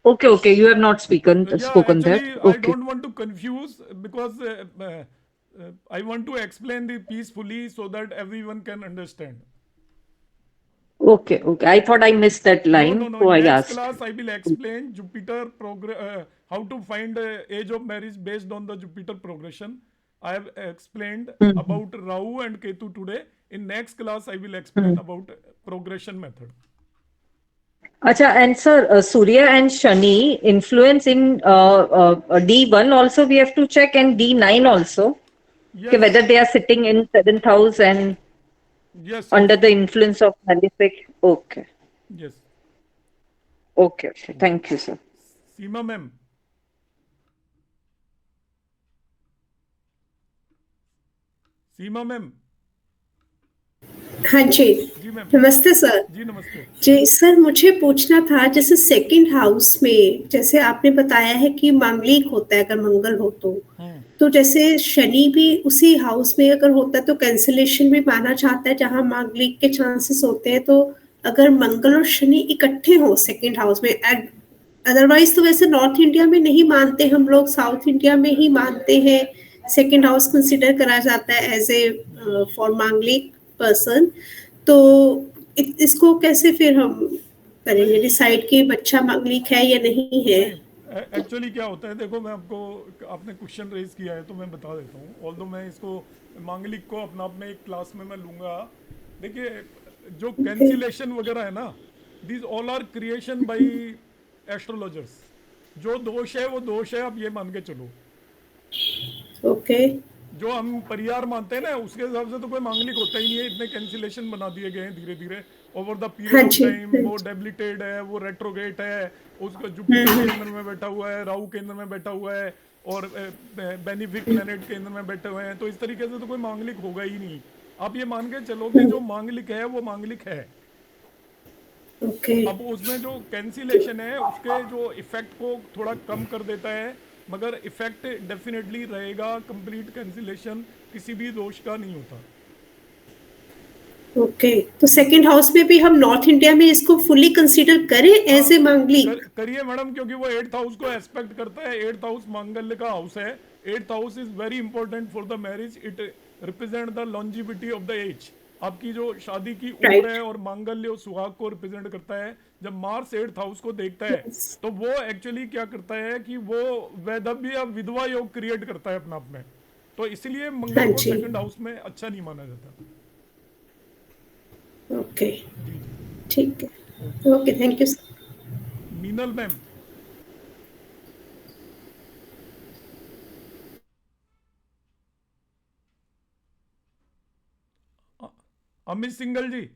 Okay, you have not Yeah, spoken that. actually I Okay. don't want to confuse because I want to explain the peacefully so that everyone can understand. Okay. I thought I missed that line, No. so In I next asked. class, I will explain Jupiter how to find age of marriage based on the Jupiter progression. I have explained about Rahu and Ketu today. In next class, I will explain about progression method. Acha, and sir, Surya and Shani influence in D1 also we have to check, and D9 also, okay, Yes, whether they are sitting in 7th house and yes, under the influence of malefic. Okay. yes. Thank you, sir. Seema ma'am. Seema ma'am. हाँ जी, जी ma'am. नमस्ते sir. जी नमस्ते। जी sir, मुझे पूछना था जैसे second house में जैसे आपने बताया है कि मांगलिक होता है अगर मंगल हो तो जैसे शनि भी उसी हाउस में अगर होता है तो कैंसिलेशन भी माना जाता है जहां मांगलिक के चांसेस होते हैं। तो अगर मंगल और शनि इकट्ठे हो सेकंड हाउस में, अदरवाइज तो वैसे नॉर्थ इंडिया में नहीं मानते हम लोग, साउथ इंडिया में ही मानते हैं। सेकंड हाउस कंसिडर करा जाता है एज ए फॉर मांगलिक पर्सन। तो इसको कैसे फिर हम करेंगे डिसाइड कि बच्चा मांगलिक है या नहीं है? एक्चुअली क्या होता है, देखो मैं आपको, आपने क्वेश्चन रेज किया है तो मैं बता देता हूँ। ऑल्दो मैं इसको मांगलिक को अपना आप में एक क्लास में मैं लूँगा। देखिए जो कैंसिलेशन वगैरह है ना, these all are creation bye astrologers. जो दोष है वो दोष है, आप ये मान के चलो। ओके। जो हम परिहार मानते हैं ना, उसके हिसाब से तो कोई मांगलिक होता ही नहीं है। इतने कैंसिलेशन बना दिए गए हैं धीरे धीरे over the period of time. वो डेबिलिटेड है, वो रेट्रोगेट है, उसका जुपिटर केंद्र में बैठा हुआ है, राहु केंद्र में बैठा हुआ है, और बेनिफिक प्लैनेट केंद्र में बैठे हुए हैं। तो इस तरीके से तो कोई मांगलिक होगा ही नहीं। आप ये मान के चलो कि जो मांगलिक है वो मांगलिक है। अब उसमें जो कैंसिलेशन है उसके जो इफेक्ट को थोड़ा कम कर देता है, मगर इफेक्ट डेफिनेटली रहेगा। कंप्लीट कैंसिलेशन किसी भी दोष का नहीं होता। ओके, तो सेकंड हाउस में भी हम नॉर्थ इंडिया में इसको फुल्ली कंसीडर करें एज ए मांगलिक? करिए मैडम, क्योंकि वो 8th हाउस को एस्पेक्ट करता है। 8th हाउस मांगल्य का हाउस है। 8th house is very important for the marriage. It represent the longevity of the age. आपकी जो शादी की उम्र है, और मांगल्य और सुहाग को रिप्रेजेंट करता है। जब मार्स 8th हाउस को देखता है तो वो एक्चुअली क्या करता है कि वो वैधव्य या विधवा योग क्रिएट करता है अपने आप में। तो इसलिए मंगल को सेकंड हाउस में अच्छा नहीं माना जाता। ओके, ठीक है। Okay, thank you sir. Meenal ma'am. Amit Singhal ji.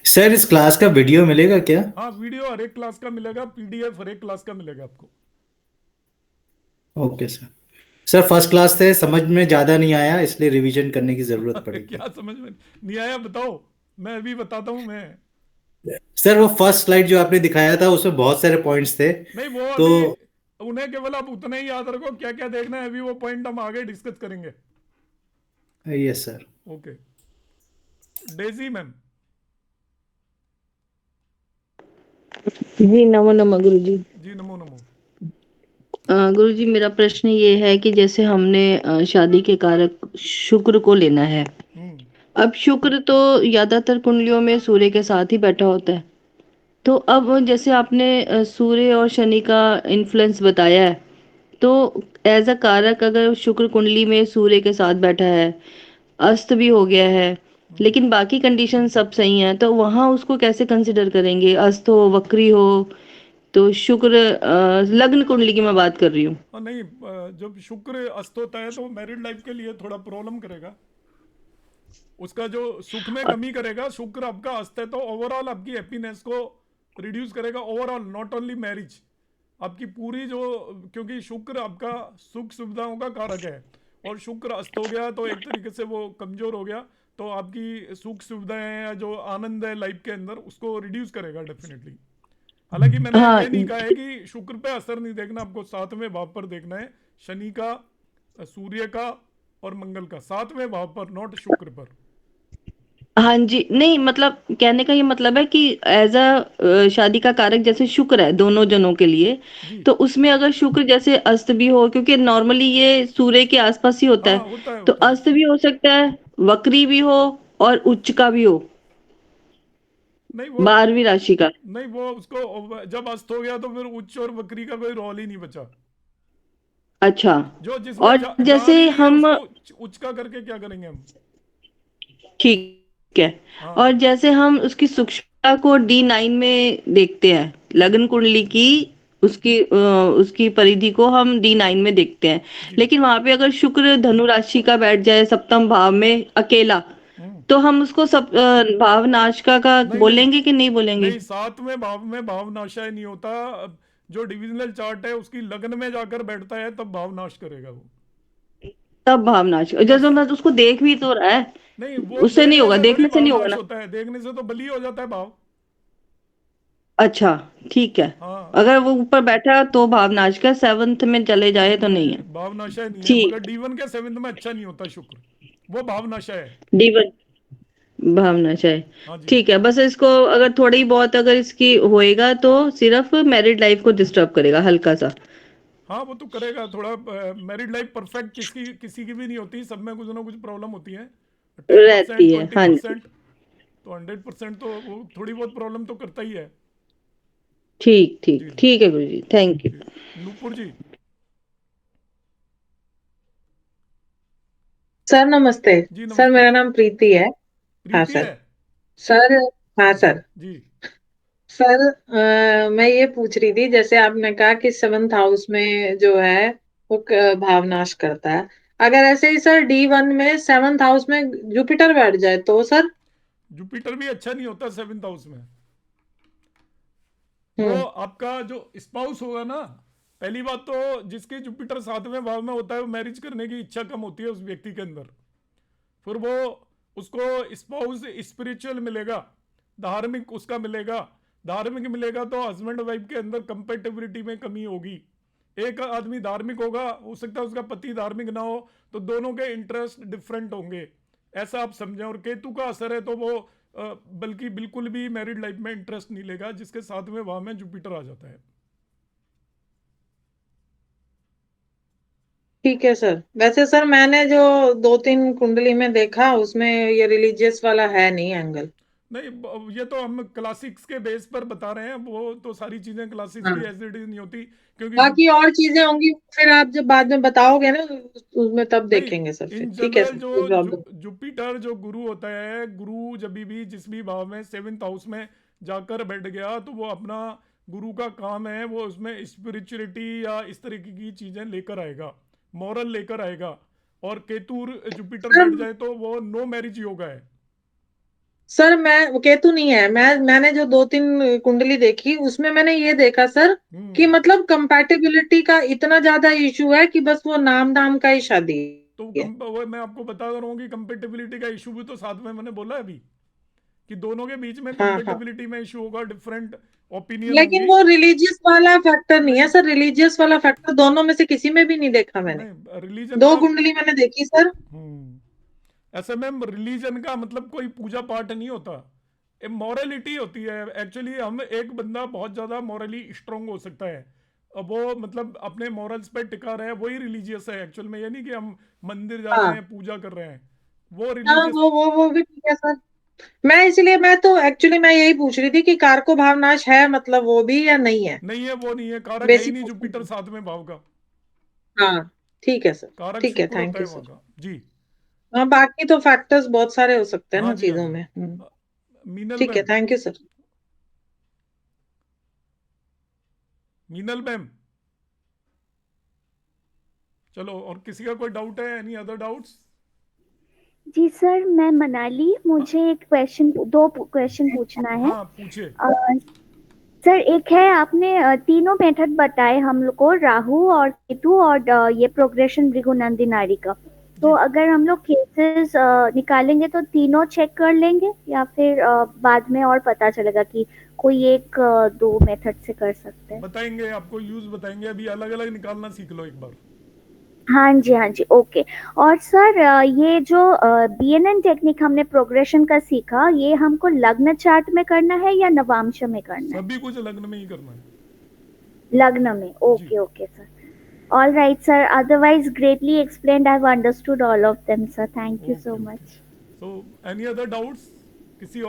Sir इस क्लास का वीडियो मिलेगा क्या? हाँ, वीडियो हर एक क्लास का मिलेगा, पीडीएफ हर एक क्लास का मिलेगा आपको। Okay sir. Sir first class से समझ में ज्यादा नहीं आया, इसलिए रिवीजन करने की जरूरत पड़ेगी। क्या समझ में नहीं आया बताओ, मैं अभी बताता हूँ। मैं सर वो फर्स्ट स्लाइड जो आपने दिखाया था उसमें बहुत सारे पॉइंट्स थे। नहीं, वो तो उन्हें केवल आप उतना ही याद रखो क्या क्या देखना है। अभी वो पॉइंट हम आगे डिस्कस करेंगे। Yes sir. Okay, Daisy ma'am. जी नमो नमः गुरुजी। जी नमो नमो। गुरुजी मेरा प्रश्न ये है कि जैसे हमने शादी के कारक शुक्र को लेना है। हम्म। अब शुक्र तो ज्यादातर कुंडलियों में सूर्य के साथ ही बैठा होता है। तो अब जैसे आपने सूर्य और शनि का इन्फ्लुएंस बताया है, तो एज अ कारक अगर शुक्र कुंडली में सूर्य के साथ बैठा है, अस्त भी हो गया है, लेकिन बाकी कंडीशन सब सही है, तो वहां उसको कैसे कंसिडर करेंगे? अस्त हो, वक्री हो, तो शुक्र लग्न कुंडली की मैं बात कर रही हूँ। और नहीं, जब शुक्र अस्त होता है तो मैरिड लाइफ के लिए थोड़ा प्रॉब्लम करेगा, उसका जो सुख में कमी करेगा। शुक्र आपका अस्त है तो ओवरऑल आपकी हैप्पीनेस को रिड्यूस करेगा, ओवरऑल, नॉट ओनली मैरिज, आपकी पूरी जो, क्योंकि शुक्र आपका सुख सुविधाओं का कारक है, और शुक्र अस्त हो गया तो एक तरीके से वो कमजोर हो गया, तो आपकी सुख सुविधाएं या जो आनंद है लाइफ के अंदर उसको रिड्यूस करेगा डेफिनेटली। हालांकि मैंने हाँ ये नहीं कहा है कि शुक्र पे असर नहीं देखना, आपको सातवें भाव पर देखना है, शनि का, सूर्य का और मंगल का, सातवें भाव पर, नॉट शुक्र पर। हाँ जी, नहीं मतलब कहने का ये मतलब है कि एज अ शादी का कारक जैसे शुक्र है दोनों जनों के लिए, जी। तो उसमें अगर शुक्र जैसे अस्त भी हो, क्योंकि नॉर्मली ये सूर्य के आसपास ही होता हाँ, है, होता है तो होता है। अस्त भी हो सकता है, वक्री भी हो और उच्च का भी हो, नहीं वो 12वीं राशि का। नहीं, वो उसको जब अस्त हो गया तो फिर उच्च और वक्री का कोई रोल ही नहीं बचा, अच्छा। जो जिसमें और जान ही जैसे नहीं है हम, उसको उच्च का करके क्या करेंगे हम। ठीक है, और हाँ। जैसे हम उसकी सूक्ष्मता को D9 में देखते हैं, जी लग्न कुंडली की उसकी परिधि को हम D9 में देखते हैं, जी। लेकिन वहां पे अगर शुक्र धनु राशि का बैठ जाए सप्तम भाव में अकेला, हम्म। तो हम उसको सब भाव नाशिका का नहीं नहीं बोलेंगे कि नहीं बोलेंगे? नहीं, सातवें भाव में भावनाशय नहीं होता। अब जो डिविजनल चार्ट है उसकी लग्न में जाकर बैठता है तब भावनाश करेगा वो। तब भाव नाश, यस। जैसे मैं उसको देख भी तो रहा है, नहीं, वो उससे नहीं देखने होगा, से थोड़ी देखने से नहीं होगा भावनाश ना। होता है, देखने से तो बली हो जाता है भाव। अच्छा, ठीक है। हाँ। अगर वो ऊपर बैठा तो भाव नाश का, सेवंथ में चले जाए तो नहीं नहीं नहीं, है। भावनाशय नहीं है, मगर ठीक, D1 के सेवेंथ में अच्छा नहीं होता शुक्र, वो भावनाशय है। D1 भावना चाहे। हाँ जी। ठीक है, बस इसको अगर थोड़ी बहुत अगर इसकी होएगा तो सिर्फ मैरिड लाइफ को डिस्टर्ब करेगा हल्का सा। हाँ, वो तो करेगा थोड़ा। मैरिड लाइफ परफेक्ट किसी किसी की भी नहीं होती, सब में कुछ ना कुछ प्रॉब्लम होती है। 10%, रहती है, ट्वेंटी हाँ जी। परसेंट तो 100% तो वो थोड़ी बहुत प्रॉब्लम तो करता ही है। ठीक ठीक जी जी ठीक है गुरु जी, थैंक यू। जी। नूपुर जी। सर नमस्ते। जी सर नमस्ते। मेरा नाम प्रीति है। हाँ प्रीति सर। है। सर, हाँ जी सर। जी। सर मैं ये पूछ रही थी, जैसे आपने कहा कि सेवंथ हाउस में जो है वो भावनाश करता है, अगर ऐसे ही सर D1 में सेवंथ हाउस में जुपिटर बैठ जाए तो सर? जुपिटर भी अच्छा नहीं होता सेवेंथ हाउस में। वो हम्म। आपका जो स्पाउस होगा ना, पहली बात तो जिसके जुपिटर सातवें भाव में होता है वो मैरिज करने की इच्छा कम होती है उस व्यक्ति के अंदर। फिर वो, उसको स्पाउस स्पिरिचुअल मिलेगा, धार्मिक उसका मिलेगा। धार्मिक मिलेगा तो हस्बैंड वाइफ के अंदर कंपेटेबिलिटी में कमी होगी। एक आदमी धार्मिक होगा, हो सकता है उसका पति धार्मिक ना हो, तो दोनों के इंटरेस्ट डिफरेंट होंगे, ऐसा आप समझें। और केतु का असर है तो वो बल्कि बिल्कुल भी मैरिड लाइफ में इंटरेस्ट नहीं लेगा जिसके सातवें भाव में जुपिटर आ जाता है। ठीक है सर। वैसे सर मैंने जो 2-3 कुंडली में देखा उसमें ये रिलीजियस वाला है नहीं एंगल। नहीं, ये तो हम क्लासिक्स के बेस पर बता रहे हैं, वो तो सारी चीजें क्लासिक्स की एज इट इज नहीं होती, क्योंकि बाकी और चीजें होंगी, फिर आप जब बाद में बताओगे ना उसमें तब नहीं, देखेंगे सर। फिर इन ठीक है जनरल सर, जो कोई प्रॉब्लम। जुपिटर जो गुरु होता है, गुरु जब भी जिस भी भाव में सेवेंथ हाउस में जाकर बैठ गया तो वो अपना, गुरु का काम है वो उसमें स्पिरिचुअलिटी या इस तरीके की चीजें लेकर आएगा, मॉरल लेकर आएगा। और केतु जुपिटर बैठ सर जाए तो वो नो मैरिज योगा है। सर मैं केतु नहीं है, मैंने जो 2-3 कुंडली देखी उसमें मैंने ये देखा सर कि हम्म। मतलब कंपैटिबिलिटी का इतना ज्यादा इशू है कि बस वो नाम दाम का ही शादी तो है। वो मैं आपको बता रहा हूँ कि कंपेटेबिलिटी का इशू भी तो साथ में मैंने बोला है अभी, कि दोनों के बीच में हाँ हाँ। कंपेटेबिलिटी में इशू होगा, डिफरेंट ओपिनियन लेकिन होंगी। वो रिलीजियस वाला फैक्टर नहीं है नहीं सर, रिलीजियस वाला फैक्टर दोनों में से किसी में भी नहीं देखा मैंने। नहीं, रिलीजन 2 का। कुंडली मैंने देखी सर। हम्म। SMM रिलीजन का मतलब कोई पूजा पाठ नहीं होता, मॉरलिटी होती है। एक्चुअली हम एक बंदा बहुत ज्यादा मॉरली स्ट्रांग हो सकता है, अब वो मतलब अपने मॉरल्स पे टिका रहे, वही रिलीजियस है एक्चुअल में। ये नहीं कि हम मंदिर जा रहे हाँ हैं पूजा कर रहे हैं, वो हाँ, रिलीजियस वो भी ठीक है सर। मैं इसलिए मैं तो एक्चुअली मैं यही पूछ रही थी कि कारको भावनाश है मतलब वो भी या नहीं है, नहीं है, वो नहीं है, कारक है ही बेसिक। नहीं जुपिटर सातवें भाव का, हाँ ठीक है सर। कारक ठीक है, शुक्र थैंक होता है यू वहां सर। का जी। हाँ बाकी तो फैक्टर्स बहुत सारे हो सकते हैं हाँ ना जी, हाँ चीजों जी। में। मीनल ठीक है, ma'am, thank you sir. Meenal ma'am, चलो, और किसी का कोई डाउट है? Any other doubts? जी सर, मैं मनाली, मुझे एक क्वेश्चन, दो क्वेश्चन पूछना है। हाँ पूछिए। सर एक है, आपने तीनों मेथड बताए हम लोग को, राहु और केतु और ये प्रोग्रेशन भृगुनंदी नाड़ी का। तो जी, अगर हम लोग केसेस निकालेंगे तो तीनों चेक कर लेंगे या फिर बाद में और पता चलेगा कि कोई एक दो मेथड से कर सकते हैं? बताएंगे आपको, यूज बताएंगे, अभी अलग अलग निकालना सीख लो एक बार। हाँ जी ओके। और सर ये जो BNN टेक्निक हमने प्रोग्रेशन का सीखा, ये हमको लग्न चार्ट में करना है या नवांश में करना है? सभी कुछ लग्न में ही करना है लग्न में, जी। Okay sir. All right, sir. Otherwise, greatly explained. I've understood all of them, sir. Thank you so okay okay, much. So any other doubts किसी